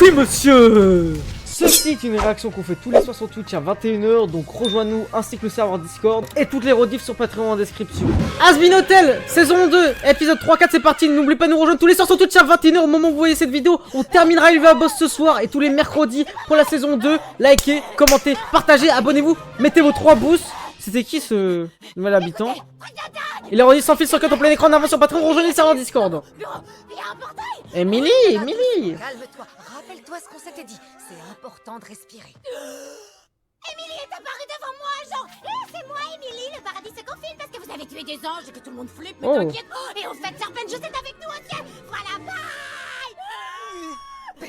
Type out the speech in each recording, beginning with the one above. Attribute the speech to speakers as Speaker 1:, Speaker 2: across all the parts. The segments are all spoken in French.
Speaker 1: Oui monsieur. Ceci est une réaction qu'on fait tous les soirs sur Twitch à 21 h, donc rejoins-nous ainsi que le serveur Discord et toutes les rediffs sur Patreon en description. Asbin Hotel, saison 2, épisode 3-4, c'est parti. N'oubliez pas de nous rejoindre tous les soirs sur Twitch à 21 h au moment où vous voyez cette vidéo. On terminera Elva Boss ce soir et tous les mercredis pour la saison 2. Likez, commentez, partagez, abonnez-vous, mettez vos 3 boosts. C'était qui ce nouvel habitant? Il est redit sans fil sur 4 en plein écran en avant sur Patreon, rejoignez le serveur Discord. Emily, Emily.
Speaker 2: Calme-toi, rappelle-toi ce qu'on s'était dit. C'est important de respirer.
Speaker 3: Emily est apparue devant moi, genre c'est moi, Emily, le paradis se confine parce que vous avez tué des anges et que tout le monde flippe, mais t'inquiète. Et au fait, Serpent, je suis avec nous aussi. Voilà, bye.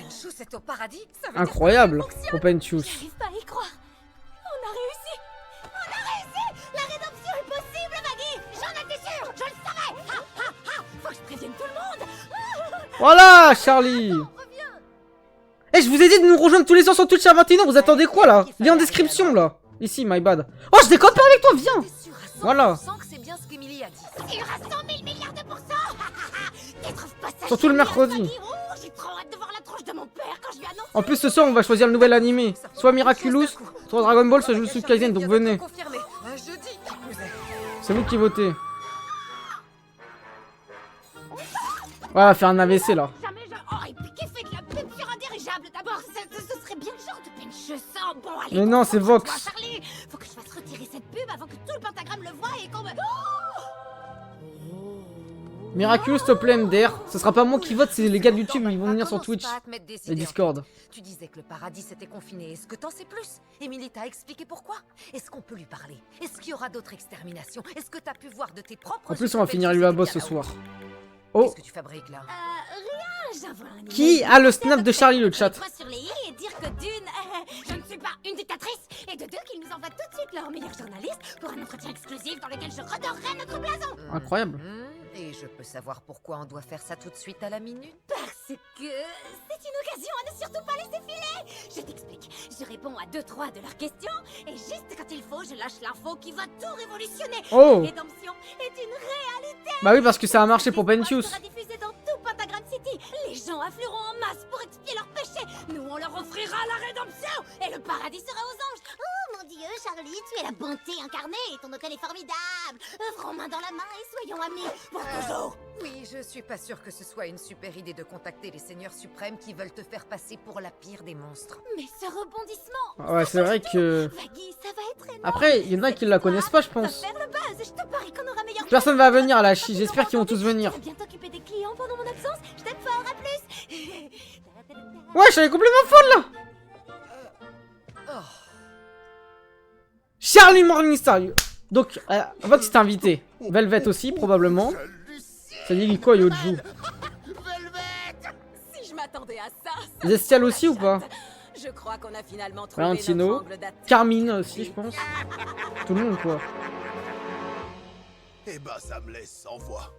Speaker 2: Penchous est au paradis. Ça veut
Speaker 1: Incroyable, Openchus.
Speaker 3: J'arrive pas à y croire. On a réussi. On a réussi. La rédemption est possible, Maggie. J'en étais sûre, je le savais. Ha, ha, ha. Faut que je prévienne tout le monde.
Speaker 1: Voilà, Charlie. Eh, je vous ai dit de nous rejoindre tous les soirs sur Twitch à 21 h, vous attendez quoi là? Lien en description là. Ici, my bad. Oh, je déconne pas avec toi, viens. Voilà.
Speaker 2: que c'est bien ce qu'Emily a dit.
Speaker 3: Sûr à 100 000 milliards de pourcents. Tu trouves pas ça
Speaker 1: Surtout le
Speaker 3: génial,
Speaker 1: mercredi.
Speaker 3: Maggie? Oh, j'ai trop hâte de voir la tronche de mon père quand je lui annonce.
Speaker 1: En plus, ce soir, on va choisir le nouvel animé. Soit Miraculous, soit Dragon Ball, soit Jujutsu Kaisen, donc venez.
Speaker 2: Confirmé. Un jeudi qui plus est.
Speaker 1: C'est vous qui votez. Voilà, faire un AVC là.
Speaker 3: Jamais je... Oh, et puis qui fait de la pub sur un dirigeable d'abord? Ce serait bien le genre de pinche sang. Bon, allez.
Speaker 1: Mais non, c'est Vox.
Speaker 3: Concentre-toi, Charlie. Faut que je fasse retirer cette pub avant que tout le pentagramme le voie et qu'on me...
Speaker 1: Miraculous, te plaît, MDR. Ce sera pas moi qui vote, c'est les gars de YouTube, ils vont venir sur Twitch et Discord.
Speaker 2: Tu disais que le paradis s'était confiné. Est-ce que t'en sais plus? Emily t'a expliqué pourquoi? Est-ce qu'on peut lui parler? Est-ce qu'il y aura d'autres exterminations? Est-ce que t'as pu voir de tes propres
Speaker 1: En plus,
Speaker 2: yeux
Speaker 1: on va
Speaker 2: que
Speaker 1: finir
Speaker 2: Penchous
Speaker 1: Elva
Speaker 2: était
Speaker 1: Boss
Speaker 2: bien
Speaker 1: ce
Speaker 2: là-haut?
Speaker 1: soir. Oh,
Speaker 2: Qu'est-ce que tu fabriques là?
Speaker 3: Rien, j'envoie un
Speaker 1: qui
Speaker 3: email.
Speaker 1: a le snap de Charlie, le chat?
Speaker 3: Moi sur les i et dire que d'une, je ne suis pas une dictatrice, et de deux, qu'ils nous envoient tout de suite leur meilleur journaliste pour un entretien exclusif dans lequel je redorerai notre blason.
Speaker 1: Incroyable.
Speaker 2: Et je peux savoir pourquoi on doit faire ça tout de suite à la minute?
Speaker 3: Parce que c'est une occasion à ne surtout pas laisser filer. Je t'explique, je réponds à 2-3 de leurs questions, et juste quand il faut, je lâche l'info qui va tout révolutionner.
Speaker 1: Oh.
Speaker 3: Rédemption est une réalité.
Speaker 1: Bah oui, parce que ça a marché pour
Speaker 3: L'histoire
Speaker 1: Penchous.
Speaker 3: sera diffusée dans tout Pentagram City. Les gens afflueront en masse pour expier leurs péchés. Nous, on leur offrira la rédemption. Et le paradis sera aux anges. Oh mon Dieu, Charlie, tu es la bonté incarnée. Ton hôtel est formidable. Œuvrons main dans la main et soyons amis pour toujours.
Speaker 2: Oui, je suis pas sûre que ce soit une super idée de contacter les seigneurs suprêmes qui veulent te faire passer pour la pire des monstres.
Speaker 3: Mais ce rebondissement.
Speaker 1: Ouais, c'est vrai que...
Speaker 3: Maggie, ça va être énorme.
Speaker 1: Après, il y en a qui la connaissent pas, je
Speaker 3: Va
Speaker 1: pense.
Speaker 3: faire le buzz. Je te parie qu'on aura meilleur.
Speaker 1: Personne va venir à la chi, j'espère qu'ils vont tous venir.
Speaker 3: Tu vas bien t'occuper des clients pendant mon absence. Je t'aime fort, à plus.
Speaker 1: Ouais, je suis complètement folle là. Charlie Morningstar. Donc, Vox est invité. Velvet aussi, probablement. Ça dit quoi, Yoju?
Speaker 4: Si je m'attendais à ça,
Speaker 1: Zestial aussi ou pas?
Speaker 4: je crois qu'on a finalement trouvé
Speaker 1: Valentino.
Speaker 4: notre angle d'attaque.
Speaker 1: Carmine aussi, je pense. Tout le monde, quoi.
Speaker 5: Eh ben, ça me laisse sans voix.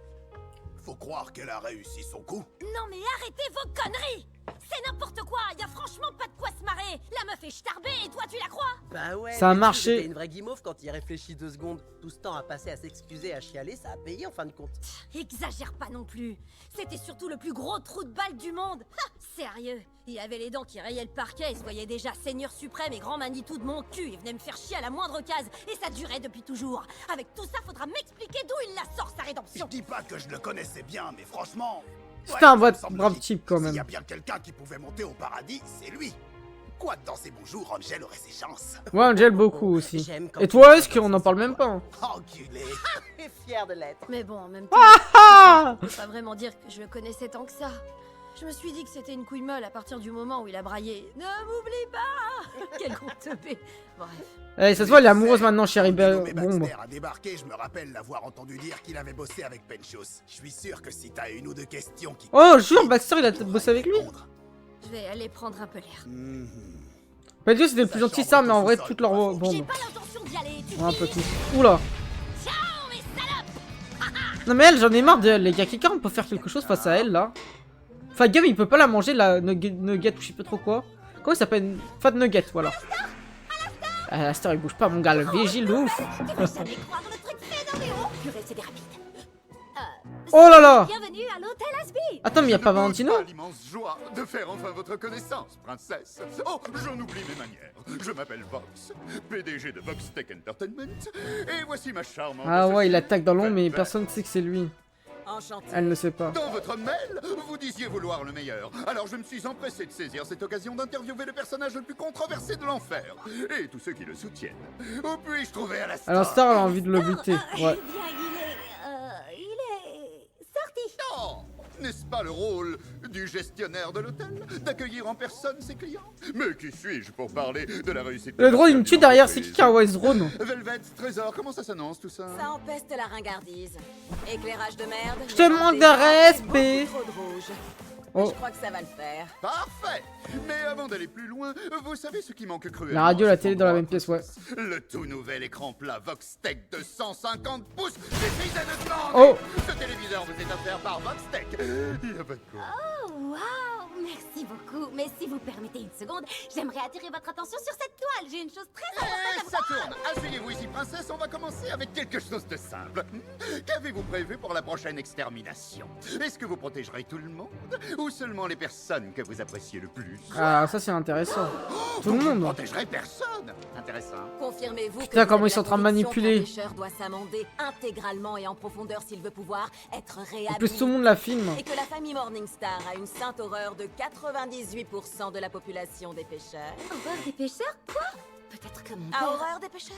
Speaker 5: Faut croire qu'elle a réussi son coup.
Speaker 3: Non mais arrêtez vos conneries. C'est n'importe quoi, y a franchement pas de quoi se marrer. La meuf est starbée et toi tu la crois?
Speaker 6: Bah ouais,
Speaker 1: Ça a
Speaker 6: mais
Speaker 1: marché.
Speaker 6: C'était une vraie guimauve quand il réfléchit 2 secondes. Tout ce temps à passer à s'excuser, à chialer, ça a payé en fin de compte.
Speaker 3: Exagère pas non plus. C'était surtout le plus gros trou de balle du monde. Ha, sérieux, il avait les dents qui rayaient le parquet et se voyait déjà seigneur suprême et grand Manitou de mon cul. Il venait me faire chier à la moindre case et ça durait depuis toujours. Avec tout ça, faudra m'expliquer d'où il la sort sa
Speaker 5: Je
Speaker 3: rédemption.
Speaker 5: dis pas que je le connaissais bien, mais franchement...
Speaker 1: C'est un
Speaker 5: ça me
Speaker 1: brave
Speaker 5: semble
Speaker 1: brave
Speaker 5: logique.
Speaker 1: type quand
Speaker 5: S'il y
Speaker 1: même.
Speaker 5: a bien quelqu'un qui pouvait monter au paradis, c'est lui. Quoi que dans ses bons jours, Angel aurait ses chances.
Speaker 1: Ouais, Angel beaucoup aussi.
Speaker 6: J'aime quand
Speaker 1: Et
Speaker 6: tu
Speaker 1: toi,
Speaker 6: dis
Speaker 1: est-ce qu'on en parle même pas hein?
Speaker 5: Enculé.
Speaker 6: Et fier de l'être.
Speaker 3: Mais bon, en même temps,
Speaker 1: Ah
Speaker 3: je peux pas vraiment dire que je le connaissais tant que ça. Je me suis dit que c'était une couille molle à partir du moment où il a braillé. Ne m'oublie pas. Quel gros teubé. Bref.
Speaker 1: Eh, ça se voit, elle est amoureuse maintenant, chérie
Speaker 5: Quand Guillaume
Speaker 1: Bombe.
Speaker 5: Baxter a débarqué, je me rappelle l'avoir entendu dire qu'il avait bossé avec Penchous. Je suis sûr que si t'as une ou deux questions qui...
Speaker 1: Oh, jure, Baxter, il a bossé avec lui.
Speaker 3: Je vais aller prendre un peu l'air.
Speaker 1: Pas dit c'était le plus gentil ça, mais en vrai, toutes leurs
Speaker 3: J'ai
Speaker 1: bombes.
Speaker 3: pas l'intention d'y aller. Tu
Speaker 1: Ouais, un peu
Speaker 3: files.
Speaker 1: tous. Oula.
Speaker 3: Ciao, mes salopes.
Speaker 1: Non mais elle, j'en ai marre d'elle, les gars. Quelqu'un on peut faire quelque chose face à elle là. Enfin, Game il peut pas la manger, la nugget ou je sais pas trop quoi. Comment il s'appelle? Fat Nugget, voilà. Alastair il bouge pas, mon gars, le vigile de ouf.
Speaker 3: Tu vas jamais croire le truc fait dans les hauts. Purée, c'est des rapides.
Speaker 1: Oh là là.
Speaker 3: Bienvenue à l'hôtel Asby.
Speaker 1: Attends, mais y a
Speaker 5: Je
Speaker 1: pas
Speaker 5: ne doute
Speaker 1: Valentino?
Speaker 5: pas l'immense joie de faire enfin votre connaissance, princesse. Oh, j'en oublie mes manières. Je m'appelle Vox, PDG de Vox Tech Entertainment, et voici ma charmante
Speaker 1: Ah ouais, il
Speaker 5: associée,
Speaker 1: attaque dans l'ombre, mais
Speaker 5: Velvet.
Speaker 1: personne ne sait que c'est lui.
Speaker 4: Enchanté.
Speaker 1: Elle ne sait pas.
Speaker 5: Dans votre mail, vous disiez vouloir le meilleur. Alors je me suis empressé de saisir cette occasion d'interviewer le personnage le plus controversé de l'enfer, et tous ceux qui le soutiennent. Où puis-je trouver à la star?
Speaker 1: Alors Star a envie de le buter.
Speaker 3: Eh
Speaker 1: Ouais.
Speaker 3: bien, il est sorti.
Speaker 5: Oh, n'est-ce pas le rôle du gestionnaire de l'hôtel d'accueillir en personne ses clients? Mais qui suis-je pour parler de la réussite?
Speaker 1: Le drone, il me tue derrière. C'est qui a un Wise Drone?
Speaker 5: Velvet, Trésor, comment ça s'annonce tout ça?
Speaker 4: Ça empeste la ringardise. Éclairage de merde.
Speaker 1: Je te manque de respect.
Speaker 4: Trop de rouge.
Speaker 1: Oh.
Speaker 4: Je crois que ça va le faire.
Speaker 5: Parfait. Mais avant d'aller plus loin, vous savez ce qui manque cruellement?
Speaker 1: La radio et la
Speaker 5: à cet
Speaker 1: télé dans la
Speaker 5: endroit,
Speaker 1: même pièce, ouais.
Speaker 5: Le tout nouvel écran plat Voxtech de 150 pouces suffisait de demander.
Speaker 1: Oh.
Speaker 5: Ce téléviseur vous est offert par Voxtech. Il y a pas de quoi.
Speaker 3: Oh, waouh, merci beaucoup. Mais si vous permettez une seconde, j'aimerais attirer votre attention sur cette toile. J'ai une chose très importante à vous...
Speaker 5: Ça tourne. Asseyez-vous ici, princesse. On va commencer avec quelque chose de simple. Qu'avez-vous prévu pour la prochaine extermination? Est-ce que vous protégerez tout le monde ou seulement les personnes que vous appréciez le plus?
Speaker 1: Ah, ça c'est intéressant. Tout le
Speaker 5: Vous ne
Speaker 1: monde.
Speaker 5: protégerez personne. Intéressant.
Speaker 4: Confirmez-vous que
Speaker 1: Putain,
Speaker 4: vous
Speaker 1: comment
Speaker 4: avez
Speaker 1: ils sont en train de
Speaker 4: la conviction
Speaker 1: manipuler.
Speaker 4: qu'un pêcheur doit s'amender intégralement et en profondeur s'il veut pouvoir être
Speaker 1: En
Speaker 4: réhabilité.
Speaker 1: plus, tout le monde la filme.
Speaker 4: Et que la famille Morningstar a une sainte horreur de 98% de la population des pêcheurs.
Speaker 3: Horreur des pêcheurs? Quoi? Peut-être que mon
Speaker 4: A
Speaker 3: père...
Speaker 4: horreur des pêcheurs?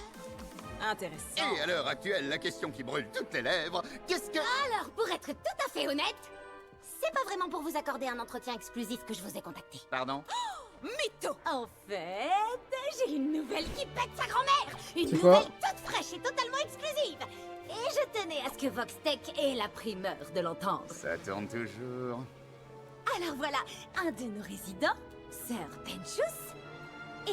Speaker 4: Intéressant.
Speaker 5: Et à l'heure actuelle, la question qui brûle toutes les lèvres, qu'est-ce que...
Speaker 3: Alors, pour être tout à fait honnête, c'est pas vraiment pour vous accorder un entretien exclusif que je vous ai contacté.
Speaker 5: Pardon?
Speaker 4: Mytho.
Speaker 3: En fait, j'ai une nouvelle qui pète sa grand-mère. Une
Speaker 1: C'est quoi?
Speaker 3: nouvelle toute fraîche et totalement exclusive. Et je tenais à ce que Voxtech ait la primeur de l'entendre.
Speaker 5: Ça tourne toujours.
Speaker 3: Alors voilà, un de nos résidents, Sir Penchus,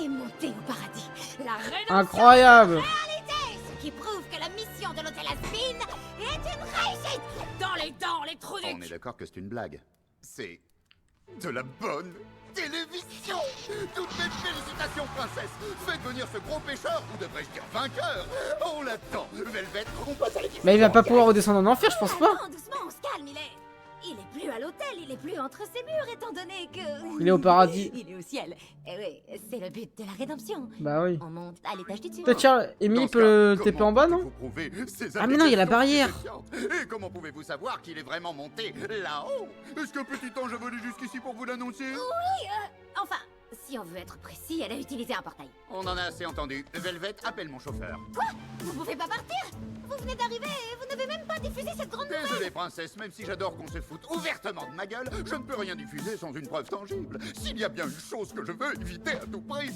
Speaker 3: est monté au paradis. La rédemption
Speaker 1: Incroyable.
Speaker 3: de la réalité, ce qui prouve que la mission de l'hôtel Aspin est une réussite. Dans les dents, les trous
Speaker 5: On
Speaker 3: du
Speaker 5: est d'accord que c'est une blague. C'est de la bonne télévision. Toutes mes félicitations, princesse. Faites venir ce gros pêcheur, ou devrais-je dire vainqueur. On l'attend. Velvet, on passe à l'équipe.
Speaker 1: Mais il va pas pouvoir redescendre en enfer, je pense pas.
Speaker 3: Attends, doucement, on se calme, il est plus à l'hôtel, il est plus entre ses murs, étant donné que...
Speaker 1: Il est au paradis.
Speaker 3: Il est au ciel. Eh oui, c'est le but de la rédemption.
Speaker 1: Bah oui.
Speaker 3: On monte à l'étage du dessus.
Speaker 1: Peut-être tiens, Emily peut le TP en bas, non?
Speaker 5: Ah
Speaker 1: mais non, il y a la barrière.
Speaker 5: Et comment pouvez-vous savoir qu'il est vraiment monté là-haut? Est-ce qu'un petit ange a volé jusqu'ici pour vous l'annoncer?
Speaker 3: Enfin, si on veut être précis, elle a utilisé un portail.
Speaker 5: On en a assez entendu. Velvet, appelle mon chauffeur.
Speaker 3: Vous pouvez pas partir? Vous venez d'arriver et vous n'avez même pas diffusé cette grande nouvelle.
Speaker 5: Désolé, princesse, même si j'adore qu'on se foute ouvertement de ma gueule, je ne peux rien diffuser sans une preuve tangible. S'il y a bien une chose que je veux éviter à tout prix,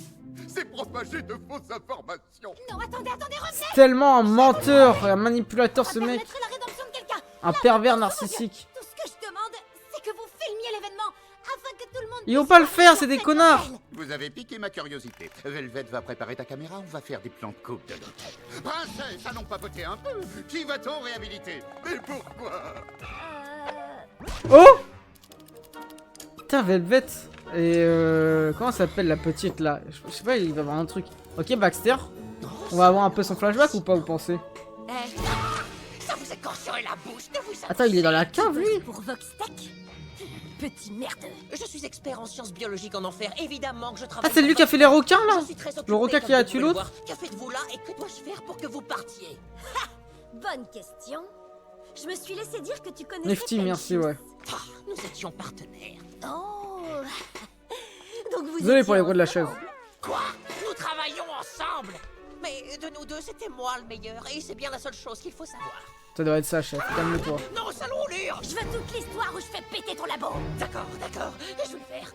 Speaker 5: c'est propager de fausses informations.
Speaker 3: Non, attendez, revenez.
Speaker 1: Tellement un menteur, un manipulateur ce
Speaker 3: Ça
Speaker 1: mec.
Speaker 3: permettrait la rédemption de quelqu'un.
Speaker 1: Un pervers narcissique.
Speaker 3: Tout ce que je demande, c'est que vous filmiez l'événement afin que tout le monde...
Speaker 1: Ils vont
Speaker 3: puisse
Speaker 1: pas le
Speaker 3: voir
Speaker 1: faire,
Speaker 3: sur
Speaker 1: c'est des
Speaker 3: cette
Speaker 1: connards.
Speaker 3: nouvelle.
Speaker 5: Vous avez piqué ma curiosité. Velvet va préparer ta caméra, on va faire des plans de coupe de l'hôtel. Princesse, allons papoter un peu. Qui va-t-on réhabiliter? Et pourquoi?
Speaker 1: Oh. Putain, Velvet. Et comment s'appelle la petite là? Je sais pas, il va y avoir un truc. Ok, Baxter. On va avoir un peu son flashback ou pas, vous pensez?
Speaker 5: Ça vous écorcherait la bouche de vous...
Speaker 1: Attends, il est dans la cave lui.
Speaker 3: Pour Voxtech? Petit merdeux.
Speaker 7: Je suis expert en sciences biologiques en enfer, évidemment que je
Speaker 1: Ah,
Speaker 7: travaille...
Speaker 1: c'est lui qui a fait les requins là?
Speaker 7: Je suis très occupé,
Speaker 1: Le requin
Speaker 7: comme
Speaker 1: qui a
Speaker 7: vous
Speaker 1: tué
Speaker 7: pouvez le
Speaker 1: l'autre?
Speaker 7: voir. Que faites-vous là et que dois-je faire pour que vous partiez?
Speaker 3: Bonne question. Je me suis laissé dire que tu connaissais
Speaker 1: Nifty, merci,
Speaker 3: Penchus.
Speaker 1: ouais.
Speaker 7: Ah, nous étions partenaires.
Speaker 3: Oh. Donc vous
Speaker 1: Désolé
Speaker 3: étiez
Speaker 1: pour les bruits de la chaise.
Speaker 3: ensemble.
Speaker 7: Quoi? Nous travaillons ensemble? Mais de nous deux, c'était moi le meilleur, et c'est bien la seule chose qu'il faut savoir.
Speaker 1: Ça doit être ça, chef. Calme-toi.
Speaker 7: Non, sale roulure!
Speaker 3: Je veux toute l'histoire où je fais péter ton labo.
Speaker 7: D'accord, et je vais le faire.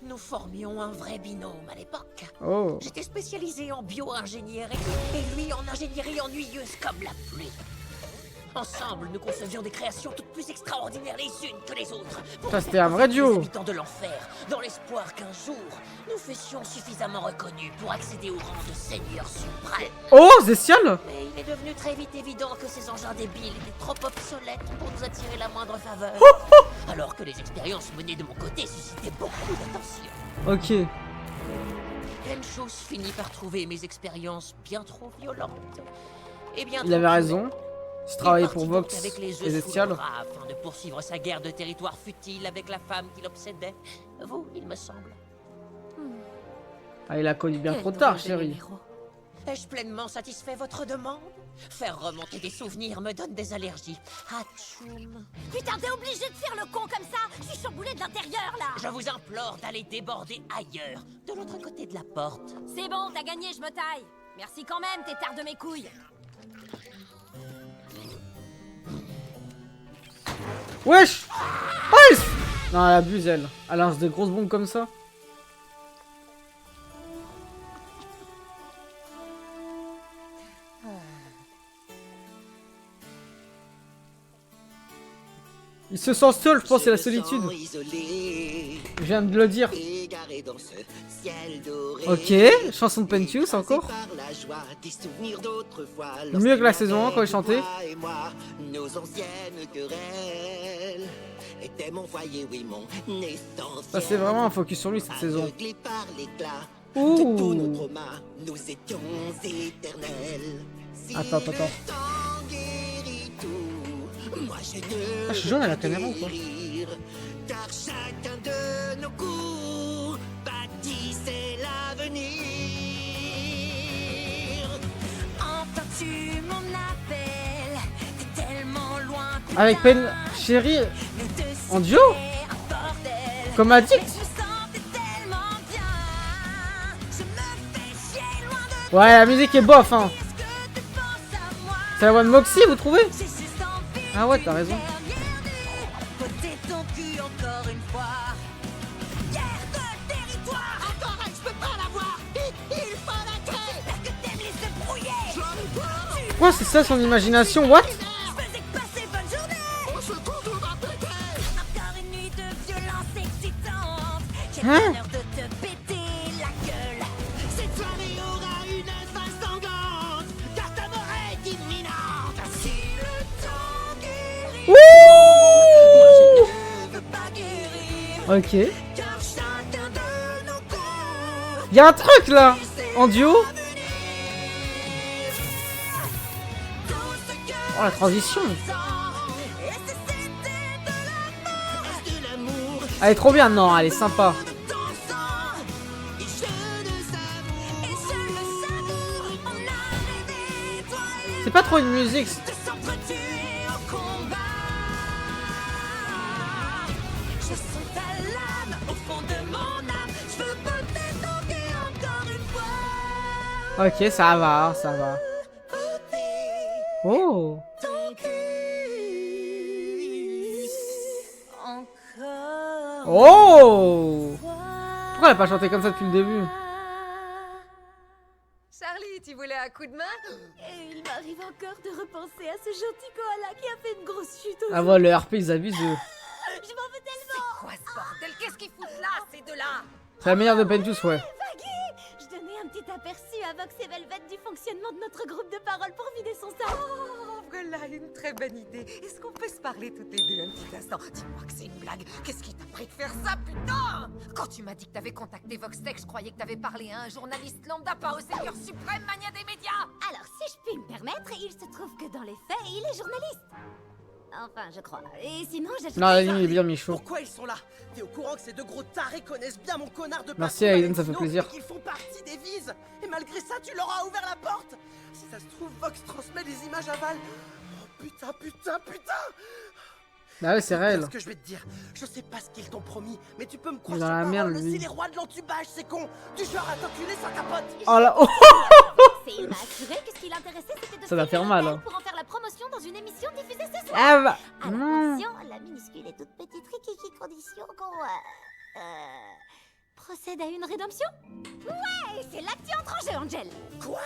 Speaker 7: Nous formions un vrai binôme à l'époque.
Speaker 1: Oh.
Speaker 7: J'étais spécialisé en bio-ingénierie et lui en ingénierie ennuyeuse comme la pluie. Ensemble, nous concevions des créations toutes plus extraordinaires les unes que les autres. Pour
Speaker 1: Ça, c'était un vrai
Speaker 7: les
Speaker 1: duo.
Speaker 7: habitants de l'enfer, dans l'espoir qu'un jour, nous fussions suffisamment reconnus pour accéder au rang de Seigneur suprême.
Speaker 1: Oh, Zestial.
Speaker 7: Mais il est devenu très vite évident que ces engins débiles étaient trop obsolètes pour nous attirer la moindre faveur. Alors que les expériences menées de mon côté suscitaient beaucoup d'attention.
Speaker 1: Ok.
Speaker 7: Penchus finit par trouver mes expériences bien trop violentes. Et bien
Speaker 1: Il avait
Speaker 7: trop
Speaker 1: raison. Tu travailles
Speaker 7: Il
Speaker 1: pour
Speaker 7: partit donc
Speaker 1: Vox
Speaker 7: avec les
Speaker 1: et
Speaker 7: œufs sous le
Speaker 1: Zestial.
Speaker 7: bras afin de poursuivre sa guerre de territoire futile avec la femme qui l'obsédait. Vous, il me semble.
Speaker 1: Ah, il a connu bien
Speaker 3: Quel
Speaker 1: trop tard,
Speaker 3: drôle de
Speaker 1: chérie.
Speaker 3: numéro.
Speaker 7: Ai-je pleinement satisfait votre demande? Faire remonter des souvenirs me donne des allergies. Hatchoum.
Speaker 3: Putain, t'es obligé de faire le con comme ça. Je suis chamboulée de l'intérieur, là.
Speaker 7: Je vous implore d'aller déborder ailleurs, de l'autre côté de la porte.
Speaker 3: C'est bon, t'as gagné, je me taille. Merci quand même, t'es tard de mes couilles.
Speaker 1: Wesh! Oh, non, elle abuse, elle. Elle lance des grosses bombes comme ça. Il se sent seul, je pense, c'est la solitude. Je viens de le dire. Ok, chanson de Pentius encore. Mieux que la saison 1 quand il chantait. Ça c'est vraiment un focus sur lui cette saison. Ouh. Attends. Ah, je suis jaune à la caméra ou quoi?
Speaker 8: Car chacun de nos coups bâtissait l'avenir. Entends-tu mon appel? T'es tellement loin.
Speaker 1: Avec Pen Chérie en duo? Comme Addict? Ouais, la musique est bof, hein. C'est la voix de Moxie, vous trouvez? Ah ouais, t'as raison. Quoi, c'est ça son imagination? What? Hein? Ok. Y'a un truc là en duo. Oh la transition. Elle est trop bien, non, elle est sympa. C'est pas trop une musique. Ok, ça va. Oh. Oh. Pourquoi elle a pas chanté comme ça depuis le début?
Speaker 2: Charlie, tu voulais un coup de main?
Speaker 3: Et il m'arrive encore de repenser à ce gentil koala qui a fait une grosse chute au
Speaker 1: Ah ouais, le RP ils abusent.
Speaker 3: Je m'en veux tellement.
Speaker 2: Quoi ce bordel? Qu'est-ce qu'ils foutent là, ces deux-là?
Speaker 1: C'est la meilleure de Pentius, ouais.
Speaker 3: Je donnais un petit aperçu à Vox et Velvet du fonctionnement de notre groupe de parole pour vider son cerveau.
Speaker 2: Oh, voilà une très bonne idée. Est-ce qu'on peut se parler toutes les deux un petit instant? Dis-moi que c'est une blague. Qu'est-ce qui t'a pris de faire ça, putain? Quand tu m'as dit que t'avais contacté Voxtech, je croyais que t'avais parlé à un journaliste lambda, pas au seigneur suprême mania des médias.
Speaker 3: Alors, si je puis me permettre, il se trouve que dans les faits, il est journaliste. Enfin, je crois. Et sinon, j'ai...
Speaker 1: Non, la ligne est bien Michaud.
Speaker 6: Pourquoi ils sont là? T'es au courant que ces deux gros tarés connaissent bien mon connard de
Speaker 1: Merci,
Speaker 6: patron
Speaker 1: Aiden, ça fait
Speaker 6: Valentino
Speaker 1: plaisir.
Speaker 6: et qu'ils font partie des Vises. Et malgré ça, tu leur as ouvert la porte. Si ça se trouve, Vox transmet des images à Val. Oh putain.
Speaker 1: Bah ouais, c'est réel.
Speaker 6: Ce que je vais te dire, je sais pas ce qu'ils t'ont promis, mais tu peux me
Speaker 1: Il
Speaker 6: croire
Speaker 1: est
Speaker 6: sur
Speaker 1: dans la
Speaker 6: parole,
Speaker 1: merde, lui.
Speaker 6: c'est les rois de l'entubage, c'est con. Du genre à t'enculer sans capote.
Speaker 1: Oh là, oh.
Speaker 3: Et il m'a assuré que ce qui l'intéressait, c'était de
Speaker 1: Ça va
Speaker 3: filmer
Speaker 1: faire
Speaker 3: un
Speaker 1: mal,
Speaker 3: tel
Speaker 1: hein.
Speaker 3: pour en faire la promotion dans une émission diffusée ce soir.
Speaker 1: Ah bah.
Speaker 3: À la
Speaker 1: Non.
Speaker 3: condition, la minuscule et toute petite rikiki condition qu'on procède à une rédemption. Ouais, c'est là que tu entres en jeu, Angel.
Speaker 6: Quoi?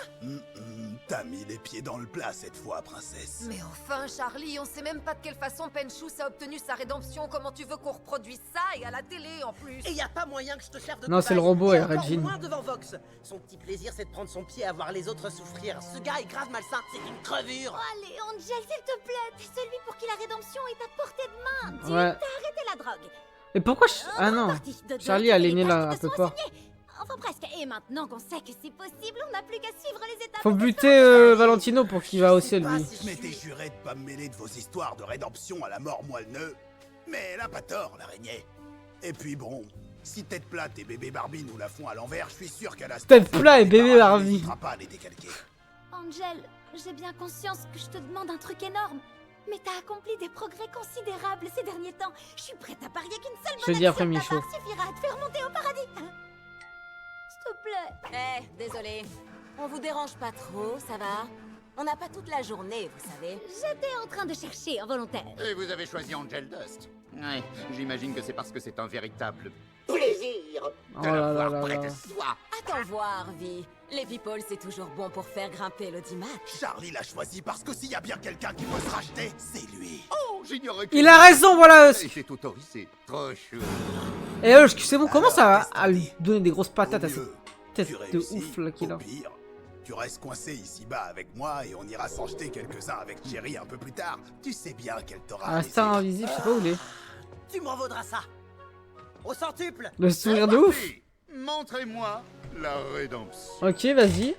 Speaker 5: T'as mis les pieds dans le plat cette fois, princesse.
Speaker 2: Mais enfin, Charlie, on sait même pas de quelle façon Penchus a obtenu sa rédemption. Comment tu veux qu'on reproduise ça et à la télé en plus?
Speaker 6: Et y a pas moyen que je te serve de
Speaker 1: Non, c'est le
Speaker 6: cobaye.
Speaker 1: robot,
Speaker 6: Et
Speaker 1: et
Speaker 6: encore
Speaker 1: Regine.
Speaker 6: moins devant Vox. Son petit plaisir, c'est de prendre son pied à voir les autres souffrir. Ce gars est grave malsain, c'est une crevure.
Speaker 3: Oh, allez, Angel, s'il te plaît. T'es celui pour qui la rédemption est à portée de main. Dis,
Speaker 1: Ouais.
Speaker 3: t'as arrêté la drogue.
Speaker 1: Et pourquoi Ah non.
Speaker 3: Parti de deux
Speaker 1: Charlie a
Speaker 3: les
Speaker 1: l'aîné
Speaker 3: tâches
Speaker 1: là,
Speaker 3: qui
Speaker 1: un
Speaker 3: te
Speaker 1: peu
Speaker 3: sont
Speaker 1: pas.
Speaker 3: assignées. Enfin presque. Et maintenant qu'on sait que c'est possible, on n'a plus qu'à suivre les étapes.
Speaker 1: Faut buter Valentino pour qu'il va au ciel, lui.
Speaker 9: Je m'étais juré de pas me mêler de vos histoires de rédemption à la mort moelle-neu. Mais elle a pas tort, l'araignée. Et puis bon, si Tête Plate et Bébé Barbie nous la font à l'envers, je suis sûr qu'à la
Speaker 1: Tête Plate et Bébé Barbie.
Speaker 9: n'hésitera pas à les décalquer.
Speaker 3: Angel, j'ai bien conscience que je te demande un truc énorme. Mais t'as accompli des progrès considérables ces derniers temps. Je suis prête à parier qu'une seule
Speaker 1: Je te
Speaker 3: bonne
Speaker 1: dis après
Speaker 3: action de ta
Speaker 1: Michaud.
Speaker 3: part suffira à te faire monter au paradis. S'il te plaît.
Speaker 4: Désolé. On vous dérange pas trop, ça va? On n'a pas toute la journée, vous savez.
Speaker 3: J'étais en train de chercher un volontaire.
Speaker 5: Et vous avez choisi Angel Dust. Ouais, j'imagine que c'est parce que c'est un véritable plaisir
Speaker 1: Oh
Speaker 5: de
Speaker 1: là
Speaker 5: la
Speaker 1: là
Speaker 5: voir
Speaker 1: là
Speaker 5: près
Speaker 1: là.
Speaker 5: de soi.
Speaker 4: Attends voir, Vi. Les people, c'est toujours bon pour faire grimper l'audimat.
Speaker 9: Charlie l'a choisi parce que s'il y a bien quelqu'un qui peut se racheter, c'est lui.
Speaker 5: Oh, j'ignorais que...
Speaker 1: Il a raison, voilà.
Speaker 5: Et c'est autorisé. Trop chou.
Speaker 1: Et c'est bon, comment ça à lui donner des grosses patates à cette tête
Speaker 9: Tu
Speaker 1: de
Speaker 9: réussis,
Speaker 1: ouf là qu'il a.
Speaker 9: au pire, tu restes coincé ici-bas avec moi et on ira s'en jeter quelques-uns avec Jerry un peu plus tard. Tu sais bien qu'elle t'aura
Speaker 1: Un
Speaker 9: laissé.
Speaker 1: star invisible, je sais pas où il est.
Speaker 6: Tu m'en vaudras ça. Au centuple.
Speaker 1: Le sourire de ouf.
Speaker 5: Parti. Montrez-moi la rédemption.
Speaker 1: Ok, vas-y.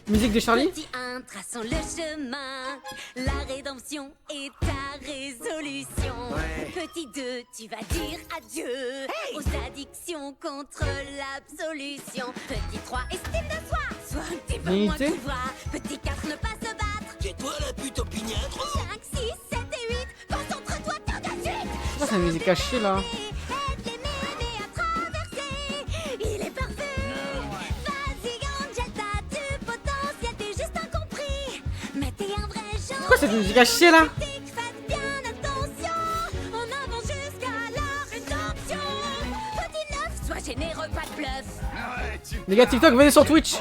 Speaker 1: Musique de Charlie.
Speaker 8: Petit 1, traçons le chemin. La rédemption est ta résolution. Petit 2, tu vas dire adieu aux addictions contre l'absolution. Petit 3, estime de soi. Sois un petit peu moins
Speaker 1: Dignité.
Speaker 8: tu vois. Petit 4, ne pas se battre.
Speaker 7: C'est toi la pute opiniâtre.
Speaker 8: 5, 6, 7 et 8, concentre-toi tout de suite.
Speaker 1: C'est quoi cette musique cachée là?
Speaker 8: Aide les mémés à traverser. Il est parfait. Vas-y, Angel, t'as du potentiel, t'es juste incompris. Mais t'es un vrai genre.
Speaker 1: C'est quoi cette musique cachée là?
Speaker 8: Faites bien attention. On avance jusqu'à la rédemption. Petit 9, sois généreux, pas de bluff.
Speaker 1: Les gars TikTok, venez sur Twitch.